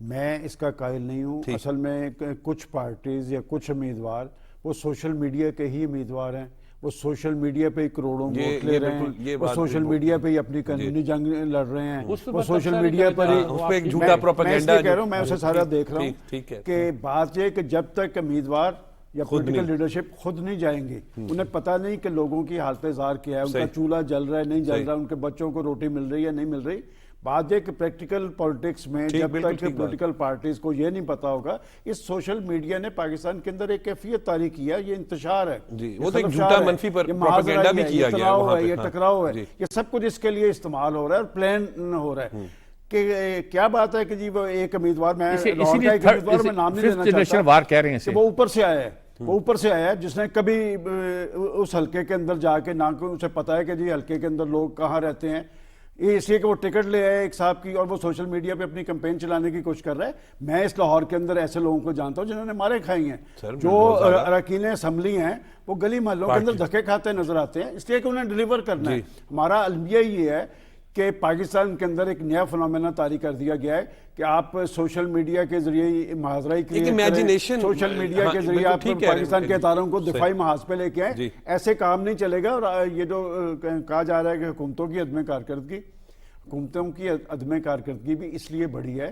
Speaker 3: میں اس کا قائل نہیں ہوں. اصل میں کچھ پارٹیز یا کچھ امیدوار وہ سوشل میڈیا کے ہی امیدوار ہیں, وہ سوشل میڈیا پہ کروڑوں ووٹ لے رہے ہیں, وہ سوشل میڈیا پہ ہی اپنی قانونی جنگ لڑ رہے ہیں, وہ سوشل میڈیا پر ہی
Speaker 1: جھوٹا پروپیگنڈا
Speaker 3: کہہ رہا ہوں, میں اسے سارا دیکھ رہا ہوں کہ بات یہ کہ جب تک امیدوار یا پولیٹیکل لیڈرشپ خود نہیں جائیں گے, انہیں پتہ نہیں کہ لوگوں کی حالت زار کیا ہے, ان کا چولہا جل رہا ہے نہیں جل رہا, ان کے بچوں کو روٹی مل رہی ہے نہیں مل رہی. بات یہ کہ پریکٹیکل پالیٹکس میں جب تک پولیٹیکل پارٹیز کو یہ نہیں پتا ہوگا, اس سوشل میڈیا نے پاکستان کے اندر ایک کیفیت طاری کیا, یہ انتشار ہے,
Speaker 1: وہ تو ایک جھوٹا منفی پروپیگنڈا بھی کیا گیا وہاں پہ,
Speaker 3: یہ ٹکراؤ ہے, یہ سب کچھ اس کے لیے استعمال ہو رہا ہے اور پلان ہو رہا ہے. کہ کیا بات ہے کہ جی وہ ایک امیدوار, میں نام نہیں لینا چاہتا, کہ وہ اوپر سے آیا ہے, وہ اوپر سے آیا ہے جس نے کبھی اس حلقے کے اندر جا کے نہ کوئی اسے پتا ہے کہ جی حلقے کے اندر لوگ کہاں رہتے ہیں, یہ اس لیے کہ وہ ٹکٹ لے آئے ایک صاحب کی اور وہ سوشل میڈیا پہ اپنی کمپین چلانے کی کوشش کر رہا ہے. میں اس لاہور کے اندر ایسے لوگوں کو جانتا ہوں جنہوں نے مارے کھائی ہیں, جو اراکین اسمبلی ہیں وہ گلی محلوں کے اندر دھکے کھاتے نظر آتے ہیں, اس لیے کہ انہیں ڈیلیور کرنا ہے. ہمارا المیہ یہ ہے کہ پاکستان کے اندر ایک نیا فنومینا طاری کر دیا گیا ہے کہ آپ سوشل میڈیا کے ذریعے محاذرائی کریٹ کریں, سوشل میڈیا کے ذریعے آپ پاکستان کے اداروں کو دفاعی محاذ پہ لے کے آئیں. ایسے کام نہیں چلے گا. اور یہ جو کہا جا رہا ہے کہ حکومتوں کی عدم کارکردگی بھی اس لیے بڑھی ہے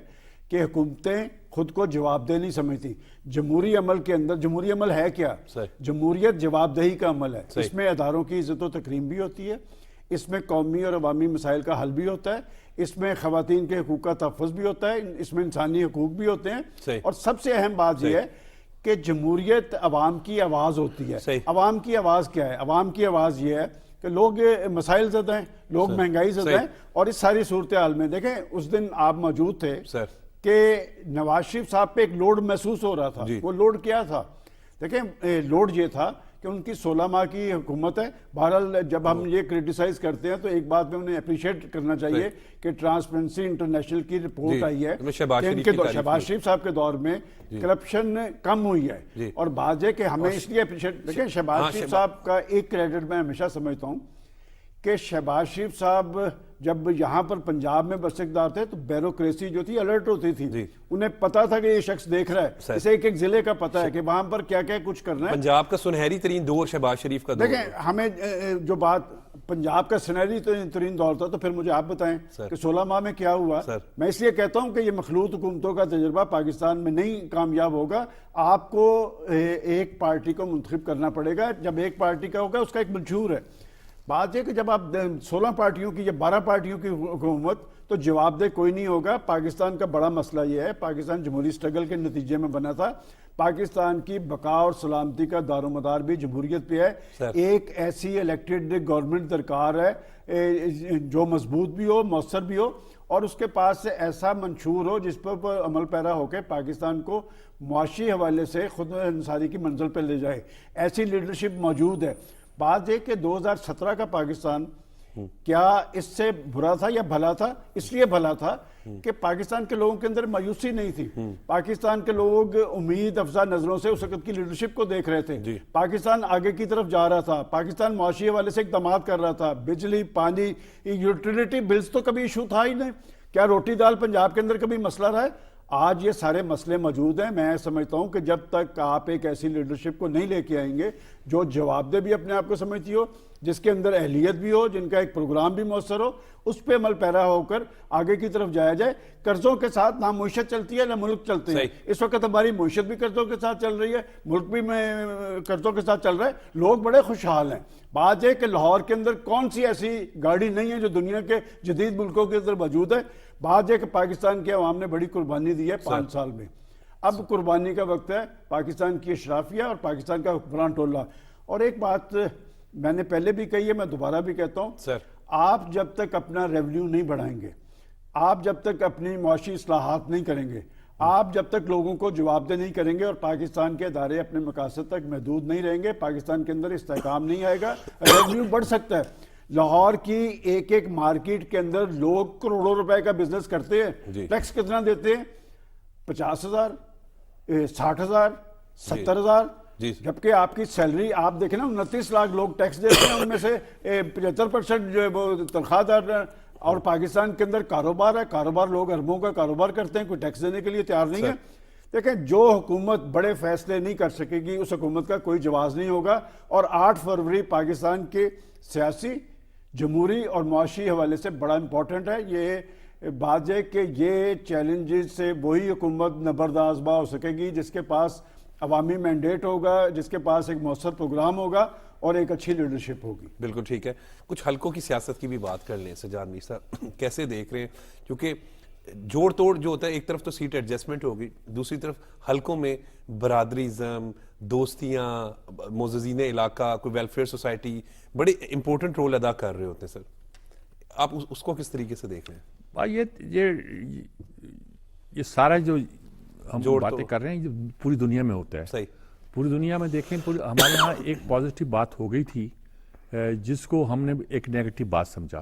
Speaker 3: کہ حکومتیں خود کو جواب دہ نہیں سمجھتی. جمہوری عمل کے اندر, جمہوری عمل ہے کیا؟ جمہوریت جواب دہی کا عمل ہے. اس میں اداروں کی عزت و تکریم بھی ہوتی ہے, اس میں قومی اور عوامی مسائل کا حل بھی ہوتا ہے, اس میں خواتین کے حقوق کا تحفظ بھی ہوتا ہے, اس میں انسانی حقوق بھی ہوتے ہیں. اور سب سے اہم بات یہ ہے کہ جمہوریت عوام کی آواز ہوتی ہے. عوام کی آواز کیا ہے؟ عوام کی آواز یہ ہے کہ لوگ مسائل زدہ ہیں, لوگ مہنگائی زدہ ہیں. اور اس ساری صورتحال میں دیکھیں اس دن آپ موجود تھے کہ نواز شریف صاحب پہ ایک لوڈ محسوس ہو رہا تھا. وہ لوڈ کیا تھا؟ دیکھیں لوڈ یہ تھا کہ ان کی 16 ماہ کی حکومت ہے. بہرحال جب ہم یہ کرٹیسائز کرتے ہیں تو ایک بات میں انہیں اپریشیٹ کرنا چاہیے کہ ٹرانسپیرنسی انٹرنیشنل کی رپورٹ آئی ہے کہ شہباز شریف صاحب کے دور میں کرپشن کم ہوئی ہے. اور بات ہے کہ ہمیں اس لیے اپریشیٹ, دیکھیں شہباز شریف صاحب کا ایک کریڈٹ میں ہمیشہ سمجھتا ہوں کہ شہباز شریف صاحب جب یہاں پر پنجاب میں برسکدار تھے تو بیوروکریسی جو تھی الرٹ ہوتی تھی. انہیں پتا تھا کہ یہ شخص دیکھ رہا ہے, اسے ایک ایک ضلع کا پتا ہے کہ وہاں پر کیا کیا کچھ کرنا ہے.
Speaker 1: پنجاب کا سنہری ترین دور شہباز شریف کا دور.
Speaker 3: دیکھیں ہمیں جو بات پنجاب کا سنہری ترین دور تھا, تو پھر مجھے آپ بتائیں کہ 16 ماہ میں کیا ہوا. میں اس لیے کہتا ہوں کہ یہ مخلوط حکومتوں کا تجربہ پاکستان میں نہیں کامیاب ہوگا. آپ کو ایک پارٹی کو منتخب کرنا پڑے گا. جب ایک پارٹی کا ہوگا اس کا ایک منشور ہے. بات ہے کہ جب آپ 16 پارٹیوں کی یا 12 پارٹیوں کی حکومت, تو جواب دہ کوئی نہیں ہوگا. پاکستان کا بڑا مسئلہ یہ ہے, پاکستان جمہوری سٹرگل کے نتیجے میں بنا تھا. پاکستان کی بقا اور سلامتی کا دار و مدار بھی جمہوریت پہ ہے. ایک ایسی الیکٹڈ گورنمنٹ درکار ہے جو مضبوط بھی ہو, مؤثر بھی ہو, اور اس کے پاس ایسا منشور ہو جس پر عمل پیرا ہو کے پاکستان کو معاشی حوالے سے خود انحصاری کی منزل پہ لے جائے. ایسی لیڈرشپ موجود ہے. بات ہے کہ 2017 کا پاکستان کیا اس سے برا تھا یا بھلا تھا؟ اس لیے بھلا تھا کہ پاکستان کے لوگوں کے اندر مایوسی نہیں تھی. پاکستان کے لوگ امید افزا نظروں سے اس وقت کی لیڈرشپ کو دیکھ رہے تھے. پاکستان آگے کی طرف جا رہا تھا. پاکستان معاشی حوالے سے اقدامات کر رہا تھا. بجلی, پانی, یوٹیلیٹی بلز تو کبھی ایشو تھا ہی نہیں. کیا روٹی دال پنجاب کے اندر کبھی مسئلہ رہا ہے؟ آج یہ سارے مسئلے موجود ہیں. میں سمجھتا ہوں کہ جب تک آپ ایک ایسی لیڈرشپ کو نہیں لے کے آئیں گے جو جواب دہ بھی اپنے آپ کو سمجھتی ہو, جس کے اندر اہلیت بھی ہو, جن کا ایک پروگرام بھی مؤثر ہو, اس پہ عمل پیرا ہو کر آگے کی طرف جایا جائے. قرضوں کے ساتھ نہ معیشت چلتی ہے نہ ملک چلتے ہیں. اس وقت ہماری معیشت بھی قرضوں کے ساتھ چل رہی ہے, ملک بھی قرضوں کے ساتھ چل رہا ہے. لوگ بڑے خوشحال ہیں. بات ہے کہ لاہور کے اندر کون سی ایسی گاڑی نہیں ہے جو دنیا کے جدید ملکوں کے اندر موجود ہے. بات ہے کہ پاکستان کے عوام نے بڑی قربانی دی ہے 5 سال میں. اب قربانی کا وقت ہے. پاکستان کی اشرافیہ اور پاکستان کا حکمران ٹولہ. اور ایک بات میں نے پہلے بھی کہی ہے, میں دوبارہ بھی کہتا ہوں, آپ جب تک اپنا ریونیو نہیں بڑھائیں گے, آپ جب تک اپنی معاشی اصلاحات نہیں کریں گے, آپ جب تک لوگوں کو جواب دہ نہیں کریں گے اور پاکستان کے ادارے اپنے مقاصد تک محدود نہیں رہیں گے, پاکستان کے اندر استحکام نہیں آئے گا. ریونیو بڑھ سکتا ہے. لاہور کی ایک ایک مارکیٹ کے اندر لوگ کروڑوں روپے کا بزنس کرتے ہیں. ٹیکس کتنا دیتے ہیں؟ 50,000, 60,000, 70,000. جبکہ آپ کی سیلری آپ دیکھیں نا 29 لاکھ لوگ ٹیکس دیتے ہیں, ان میں سے 75% جو ہے وہ تنخواہ دار ہیں. اور پاکستان کے اندر کاروبار ہے, کاروبار لوگ اربوں کا کاروبار کرتے ہیں, کوئی ٹیکس دینے کے لیے تیار نہیں ہے. دیکھیں جو حکومت بڑے فیصلے نہیں کر سکے گی اس حکومت کا کوئی جواز نہیں ہوگا. اور 8 فروری پاکستان کے سیاسی, جمہوری اور معاشی حوالے سے بڑا امپورٹنٹ ہے. یہ بات ہے کہ یہ چیلنجز سے وہی حکومت نبردازبا ہو سکے گی جس کے پاس عوامی مینڈیٹ ہوگا, جس کے پاس ایک مؤثر پروگرام ہوگا اور ایک اچھی لیڈرشپ ہوگی.
Speaker 1: بالکل ٹھیک ہے. کچھ حلقوں کی سیاست کی بھی بات کر لیں سجاد میر صاحب, کیسے دیکھ رہے ہیں؟ کیونکہ جوڑ توڑ جو ہوتا ہے, ایک طرف تو سیٹ ایڈجسٹمنٹ ہوگی, دوسری طرف حلقوں میں برادریزم, دوستیاں, معززین علاقہ, کوئی ویلفیئر سوسائٹی بڑے امپورٹنٹ رول ادا کر رہے ہوتے ہیں. سر آپ اس کو کس طریقے سے دیکھ رہے ہیں؟
Speaker 2: یہ سارا جو ہم باتیں کر رہے ہیں جو پوری دنیا میں ہوتا ہے.
Speaker 1: صحیح.
Speaker 2: پوری دنیا میں دیکھیں, ہمارے یہاں ایک پازیٹیو بات ہو گئی تھی جس کو ہم نے ایک نیگیٹو بات سمجھا.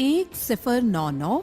Speaker 13: 1099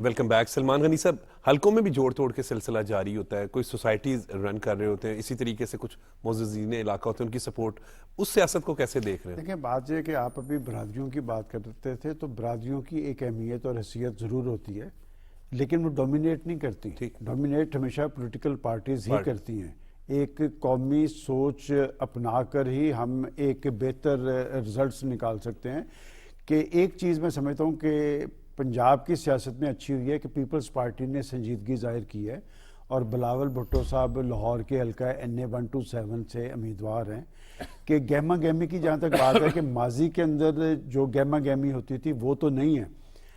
Speaker 1: ویلکم بیک. سلمان غنی صاحب, حلقوں میں بھی جوڑ توڑ کے سلسلہ جاری ہوتا ہے, کوئی سوسائٹیز رن کر رہے ہوتے ہیں, اسی طریقے سے کچھ معززین علاقہ ہوتے ہیں, ان کی سپورٹ, اس سیاست کو کیسے دیکھ رہے ہیں؟
Speaker 3: دیکھیں بات یہ کہ آپ ابھی برادریوں کی بات کرتے تھے, تو برادریوں کی ایک اہمیت اور حیثیت ضرور ہوتی ہے, لیکن وہ ڈومینیٹ نہیں کرتی. ڈومینیٹ ہمیشہ پولیٹیکل پارٹیز ہی کرتی ہیں. ایک قومی سوچ اپنا کر ہی ہم ایک بہتر رزلٹس نکال سکتے ہیں. کہ ایک چیز میں سمجھتا ہوں کہ پنجاب کی سیاست میں اچھی ہوئی ہے کہ پیپلز پارٹی نے سنجیدگی ظاہر کی ہے, اور بلاول بھٹو صاحب لاہور کے حلقہ NA 127 سے امیدوار ہیں. کہ گہما گہمی کی جہاں تک بات ہے کہ ماضی کے اندر جو گہما گہمی ہوتی تھی وہ تو نہیں ہے,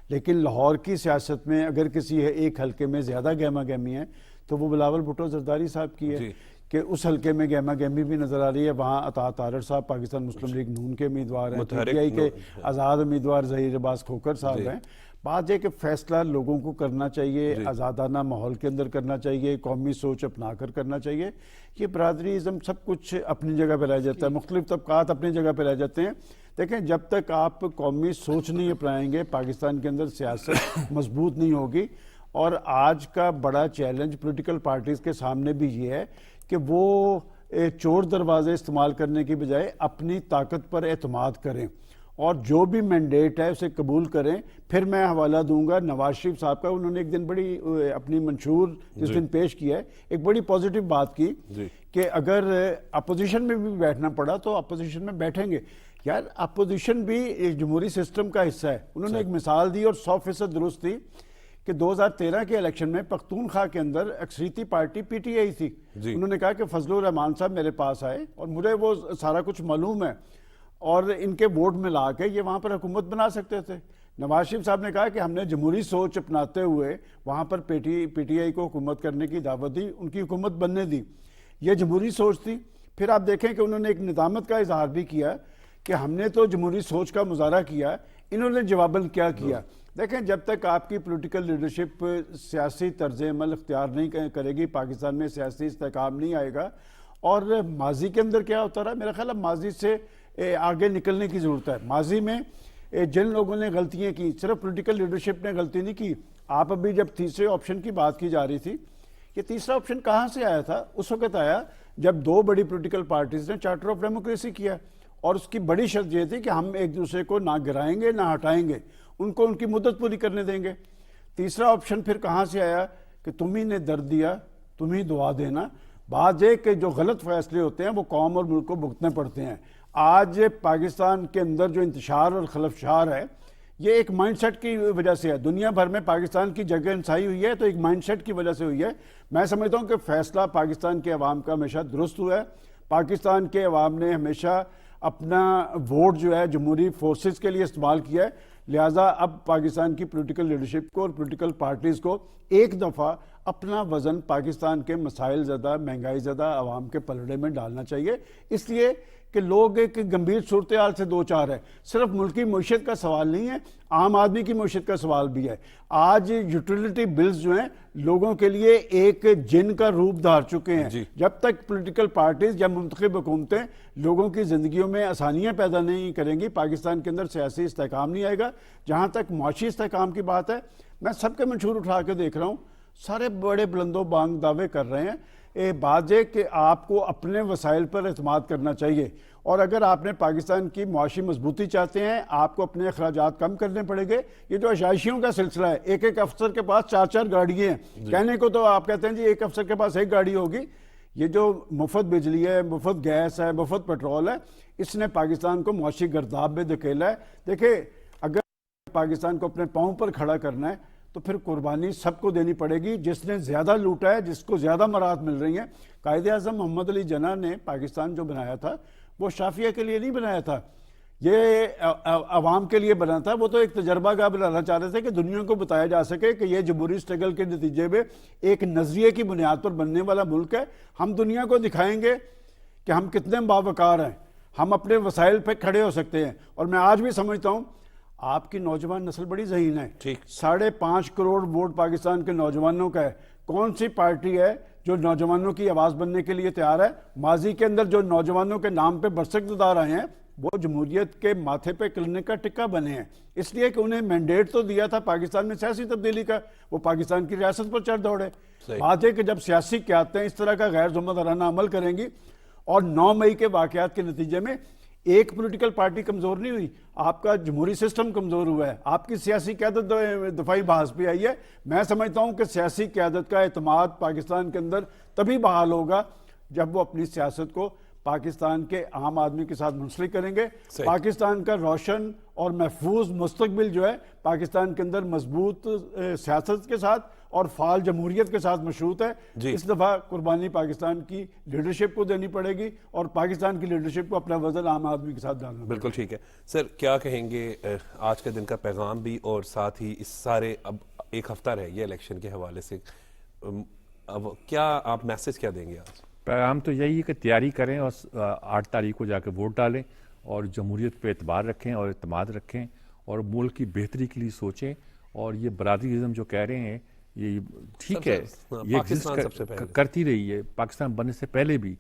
Speaker 3: لیکن لاہور کی سیاست میں اگر کسی ایک حلقے میں زیادہ گہما گہمی ہے تو وہ بلاول بھٹو زرداری صاحب کی ہے. کہ اس حلقے میں گہما گہمی بھی نظر آ رہی ہے. وہاں عطا طارڑ صاحب پاکستان مسلم لیگ نون کے امیدوار ہیں, PTI کے آزاد امیدوار ظہیر عباس کھوکھر صاحب ہیں. بات یہ کہ فیصلہ لوگوں کو کرنا چاہیے, آزادانہ ماحول کے اندر کرنا چاہیے, قومی سوچ اپنا کر کرنا چاہیے. یہ برادری ازم سب کچھ اپنی جگہ پہ رہ جاتا ہے, مختلف طبقات اپنی جگہ پہ رہ جاتے ہیں. دیکھیں جب تک آپ قومی سوچ نہیں اپنائیں گے پاکستان کے اندر سیاست مضبوط نہیں ہوگی. اور آج کا بڑا چیلنج پولیٹیکل پارٹیز کے سامنے بھی یہ ہے کہ وہ چور دروازے استعمال کرنے کی بجائے اپنی طاقت پر اعتماد کریں, اور جو بھی مینڈیٹ ہے اسے قبول کریں. پھر میں حوالہ دوں گا نواز شریف صاحب کا, انہوں نے ایک دن بڑی اپنی منشور جس دن پیش کیا ہے, ایک بڑی پازیٹیو بات کی کہ اگر اپوزیشن میں بھی بیٹھنا پڑا تو اپوزیشن میں بیٹھیں گے. یار اپوزیشن بھی جمہوری سسٹم کا حصہ ہے. انہوں نے ایک مثال دی اور 100% درست تھی کہ 2013 کے الیکشن میں پختونخوا کے اندر اکثریتی پارٹی PTI تھی. انہوں نے کہا کہ فضل الرحمان صاحب میرے پاس آئے اور مجھے وہ سارا کچھ معلوم ہے, اور ان کے ووٹ ملا کے یہ وہاں پر حکومت بنا سکتے تھے. نواز شریف صاحب نے کہا کہ ہم نے جمہوری سوچ اپناتے ہوئے وہاں پر PTI کو حکومت کرنے کی دعوت دی, ان کی حکومت بننے دی. یہ جمہوری سوچ تھی. پھر آپ دیکھیں کہ انہوں نے ایک ندامت کا اظہار بھی کیا کہ ہم نے تو جمہوری سوچ کا مظاہرہ کیا, انہوں نے جواباً کیا کیا. دیکھیں جب تک آپ کی پولیٹیکل لیڈرشپ سیاسی طرز عمل اختیار نہیں کرے گی, پاکستان میں سیاسی استحکام نہیں آئے گا. اور ماضی کے اندر کیا ہوتا رہا, میرا خیال ہے ماضی سے آگے نکلنے کی ضرورت ہے. ماضی میں جن لوگوں نے غلطیاں کی, صرف پولیٹیکل لیڈرشپ نے غلطی نہیں کی. آپ ابھی جب تیسرے آپشن کی بات کی جا رہی تھی, یہ تیسرا آپشن کہاں سے آیا تھا؟ اس وقت آیا جب دو بڑی پولیٹیکل پارٹیز نے چارٹر آف ڈیموکریسی کیا, اور اس کی بڑی شرط یہ تھی کہ ہم ایک دوسرے کو نہ گرائیں گے نہ ہٹائیں گے, ان کو ان کی مدت پوری کرنے دیں گے. تیسرا آپشن پھر کہاں سے آیا کہ تم ہی نے درد دیا, تم ہی دعا دینا. بات یہ کہ جو غلط فیصلے ہوتے ہیں وہ قوم اور ملک کو بھگتنے پڑتے ہیں. آج پاکستان کے اندر جو انتشار اور خلفشار ہے یہ ایک مائنڈ سیٹ کی وجہ سے ہے. دنیا بھر میں پاکستان کی جگہ انسائی ہوئی ہے تو ایک مائنڈ سیٹ کی وجہ سے ہوئی ہے. میں سمجھتا ہوں کہ فیصلہ پاکستان کے عوام کا ہمیشہ درست ہوا ہے. پاکستان کے عوام نے ہمیشہ اپنا ووٹ جو ہے جمہوری فورسز کے لیے استعمال کیا ہے. لہٰذا اب پاکستان کی پولیٹیکل لیڈرشپ کو اور پولیٹیکل پارٹیز کو ایک دفعہ اپنا وزن پاکستان کے مسائل زدہ, مہنگائی زدہ عوام کے پلڑے میں ڈالنا چاہیے. اس لیے کہ لوگ ایک گمبھیر صورتحال سے دو چار ہے. صرف ملکی معیشت کا سوال نہیں ہے, عام آدمی کی معیشت کا سوال بھی ہے. آج یوٹیلیٹی بلز جو ہیں لوگوں کے لیے ایک جن کا روپ دھار چکے ہیں. جب تک پولیٹیکل پارٹیز یا منتخب حکومتیں لوگوں کی زندگیوں میں آسانیاں پیدا نہیں کریں گی, پاکستان کے اندر سیاسی استحکام نہیں آئے گا. جہاں تک معاشی استحکام کی بات ہے, میں سب کے منشور اٹھا کے دیکھ رہا ہوں, سارے بڑے بلند و بانگ دعوے کر رہے ہیں. بات یہ کہ آپ کو اپنے وسائل پر اعتماد کرنا چاہیے, اور اگر آپ نے پاکستان کی معاشی مضبوطی چاہتے ہیں آپ کو اپنے اخراجات کم کرنے پڑیں گے. یہ جو عشائشیوں کا سلسلہ ہے, ایک ایک افسر کے پاس 4 گاڑیاں ہیں, کہنے کو تو آپ کہتے ہیں جی ایک افسر کے پاس ایک گاڑی ہوگی. یہ جو مفت بجلی ہے, مفت گیس ہے, مفت پیٹرول ہے, اس نے پاکستان کو معاشی گرداب میں دھکیلا ہے. دیکھیں اگر پاکستان کو اپنے پاؤں پر کھڑا کرنا ہے تو پھر قربانی سب کو دینی پڑے گی. جس نے زیادہ لوٹا ہے, جس کو زیادہ مراد مل رہی ہیں. قائد اعظم محمد علی جناح نے پاکستان جو بنایا تھا وہ شافیہ کے لیے نہیں بنایا تھا, یہ عوام کے لیے بنا تھا. وہ تو ایک تجربہ گاہ بنانا چاہ رہے تھے کہ دنیا کو بتایا جا سکے کہ یہ جمہوری سٹرگل کے نتیجے میں ایک نظریے کی بنیاد پر بننے والا ملک ہے. ہم دنیا کو دکھائیں گے کہ ہم کتنے باوقار ہیں, ہم اپنے وسائل پہ کھڑے ہو سکتے ہیں. اور میں آج بھی سمجھتا ہوں آپ کی نوجوان نسل بڑی ذہین ہے. 5.5 کروڑ ووٹ پاکستان کے نوجوانوں کا ہے. کون سی پارٹی ہے جو نوجوانوں کی آواز بننے کے لیے تیار ہے؟ ماضی کے اندر جو نوجوانوں کے نام پہ برسک دار آئے ہیں وہ جمہوریت کے ماتھے پہ کلنے کا ٹکا بنے ہیں، اس لیے کہ انہیں مینڈیٹ تو دیا تھا پاکستان میں سیاسی تبدیلی کا، وہ پاکستان کی ریاست پر چڑھ دوڑے۔ بات ہے کہ جب سیاسی قیادتیں اس طرح کا غیر ذمہ دارانہ عمل کریں گی، اور 9 مئی کے واقعات کے نتیجے میں ایک پولیٹیکل پارٹی کمزور نہیں ہوئی، آپ کا جمہوری سسٹم کمزور ہوا ہے، آپ کی سیاسی قیادت دفاعی بحث پہ آئی ہے۔ میں سمجھتا ہوں کہ سیاسی قیادت کا اعتماد پاکستان کے اندر تبھی بحال ہوگا جب وہ اپنی سیاست کو پاکستان کے عام آدمی کے ساتھ منسلک کریں گے۔ پاکستان کا روشن اور محفوظ مستقبل جو ہے پاکستان کے اندر مضبوط سیاست کے ساتھ اور فعال جمہوریت کے ساتھ مشروط ہے۔ اس دفعہ قربانی پاکستان کی لیڈرشپ کو دینی پڑے گی، اور پاکستان کی لیڈرشپ کو اپنا وزن عام آدمی کے ساتھ ڈالنا۔
Speaker 1: بالکل ٹھیک ہے سر، کیا کہیں گے آج کے دن کا پیغام بھی، اور ساتھ ہی اس سارے اب ایک ہفتہ رہ گیا الیکشن کے حوالے سے، اب کیا آپ میسج کیا دیں گے آج؟
Speaker 2: پیغام تو یہی ہے کہ تیاری کریں اور 8 تاریخ کو جا کے ووٹ ڈالیں، اور جمہوریت پہ اعتبار رکھیں اور اعتماد رکھیں، اور ملک کی بہتری کے لیے سوچیں۔ اور یہ برادریزم جو کہہ رہے ہیں یہ ٹھیک ہے، یہ کرتی رہی ہے۔ پاکستان بننے سے پہلے بھی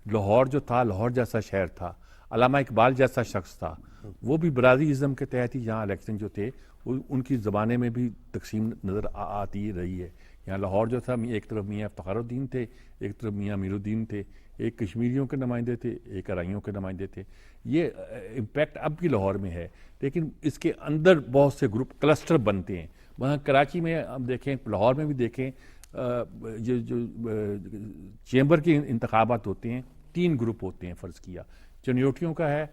Speaker 2: لاہور جو تھا، لاہور جیسا شہر تھا، علامہ اقبال جیسا شخص تھا، وہ بھی برادریزم کے تحت ہی یہاں الیکشن جو تھے ان کی زمانے میں بھی تقسیم نظر آتی رہی ہے۔ یہاں لاہور جو تھا، ایک طرف میاں فخر الدین تھے، ایک طرف میاں امیر الدین تھے، ایک کشمیریوں کے نمائندے تھے، ایک ارائیوں کے نمائندے تھے۔ یہ امپیکٹ اب بھی لاہور میں ہے، لیکن اس کے اندر بہت سے گروپ کلسٹر بنتے ہیں۔ وہاں کراچی میں ہم دیکھیں، لاہور میں بھی دیکھیں، یہ جو چیمبر کے انتخابات ہوتے ہیں 3 گروپ ہوتے ہیں، فرض کیا چنیوٹیوں کا ہے،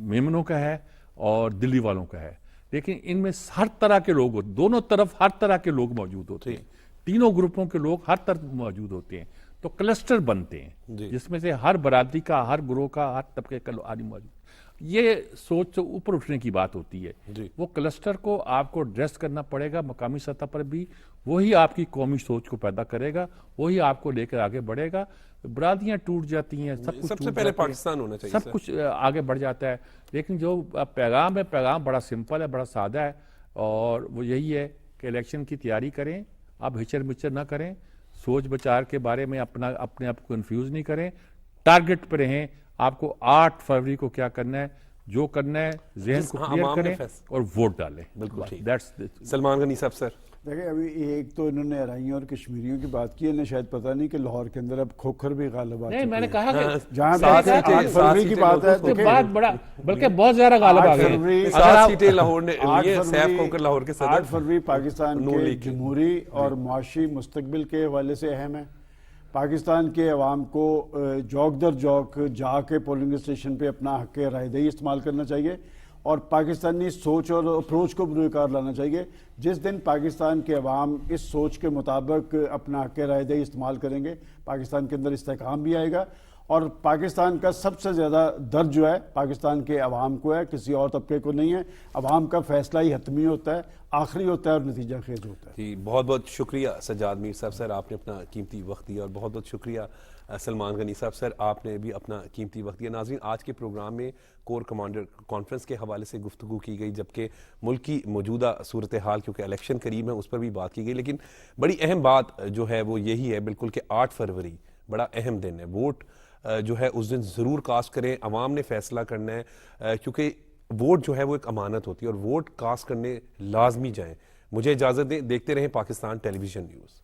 Speaker 2: میمنوں کا ہے اور دلی والوں کا ہے، لیکن ان میں ہر طرح کے لوگ ہوتے ہیں، دونوں طرف ہر طرح کے لوگ موجود ہوتے ہیں، تینوں گروپوں کے لوگ ہر طرف موجود ہوتے ہیں، تو کلسٹر بنتے ہیں جس میں سے ہر برادری کا، ہر گروہ کا، ہر طبقے کا آدمی موجود۔ یہ سوچ سے اوپر اٹھنے کی بات ہوتی ہے، وہ کلسٹر کو آپ کو ایڈریس کرنا پڑے گا مقامی سطح پر بھی، وہی آپ کی قومی سوچ کو پیدا کرے گا، وہی آپ کو لے کر آگے بڑھے گا۔ برادریاں ٹوٹ جاتی ہیں، سب کچھ
Speaker 1: سب سے پہلے پاکستان ہونا چاہیے،
Speaker 2: سب کچھ آگے بڑھ جاتا ہے، لیکن جو پیغام ہے، پیغام بڑا سمپل ہے، بڑا سادہ ہے، اور وہ یہی ہے کہ الیکشن کی تیاری کریں، آپ ہچر مچر نہ کریں، سوچ بچار کے بارے میں اپنے آپ کو کنفیوز نہیں کریں، ٹارگٹ پہ رہیں۔ آپ کو 8 فروری کو کیا کرنا ہے، جو کرنا ہے ذہن کو کلیئر کریں اور ووٹ ڈالیں۔
Speaker 1: بالکل ٹھیک۔ سلمان غنی صاحب سر،
Speaker 3: دیکھیں ابھی ایک تو انہوں نے ارائیوں اور کشمیریوں کی بات کی، انہیں شاید پتہ نہیں کہ لاہور کے اندر اب کھوکھر بھی غالب آ چکے ہیں۔
Speaker 2: نہیں، میں نے کہا کہ
Speaker 3: جہاں 8 فروری کی بات ہے،
Speaker 2: بات بڑا بلکہ بہت زیادہ غالب آ گئے،
Speaker 1: 7 سیٹیں لاہور نے، یہ سیف کھوکھر لاہور کے صدر۔
Speaker 3: 8 فروری پاکستان کے جمہوری اور معاشی مستقبل کے حوالے سے اہم ہے۔ پاکستان کے عوام کو جوک در جوک جا کے پولنگ اسٹیشن پہ اپنا حق رائے دہی استعمال کرنا چاہیے، اور پاکستانی سوچ اور اپروچ کو بروئے کار لانا چاہیے۔ جس دن پاکستان کے عوام اس سوچ کے مطابق اپنا حق رائے دہی استعمال کریں گے، پاکستان کے اندر استحکام بھی آئے گا، اور پاکستان کا سب سے زیادہ درد جو ہے پاکستان کے عوام کو ہے، کسی اور طبقے کو نہیں ہے۔ عوام کا فیصلہ ہی حتمی ہوتا ہے، آخری ہوتا ہے اور نتیجہ خیز ہوتا ہے۔
Speaker 1: جی، بہت بہت شکریہ سجاد میر صاحب سر، آپ نے اپنا قیمتی وقت دیا، اور بہت بہت شکریہ سلمان غنی صاحب سر، آپ نے بھی اپنا قیمتی وقت دیا۔ ناظرین، آج کے پروگرام میں کور کمانڈر کانفرنس کے حوالے سے گفتگو کی گئی، جبکہ ملک کی موجودہ صورتحال کیونکہ الیکشن قریب ہے اس پر بھی بات کی گئی، لیکن بڑی اہم بات جو ہے وہ یہی ہے بالکل کہ 8 فروری بڑا اہم دن ہے۔ ووٹ جو ہے اس دن ضرور کاسٹ کریں، عوام نے فیصلہ کرنا ہے، کیونکہ ووٹ جو ہے وہ ایک امانت ہوتی ہے، اور ووٹ کاسٹ کرنے لازمی جائیں۔ مجھے اجازت دیں، دیکھتے رہیں پاکستان ٹیلی ویژن نیوز۔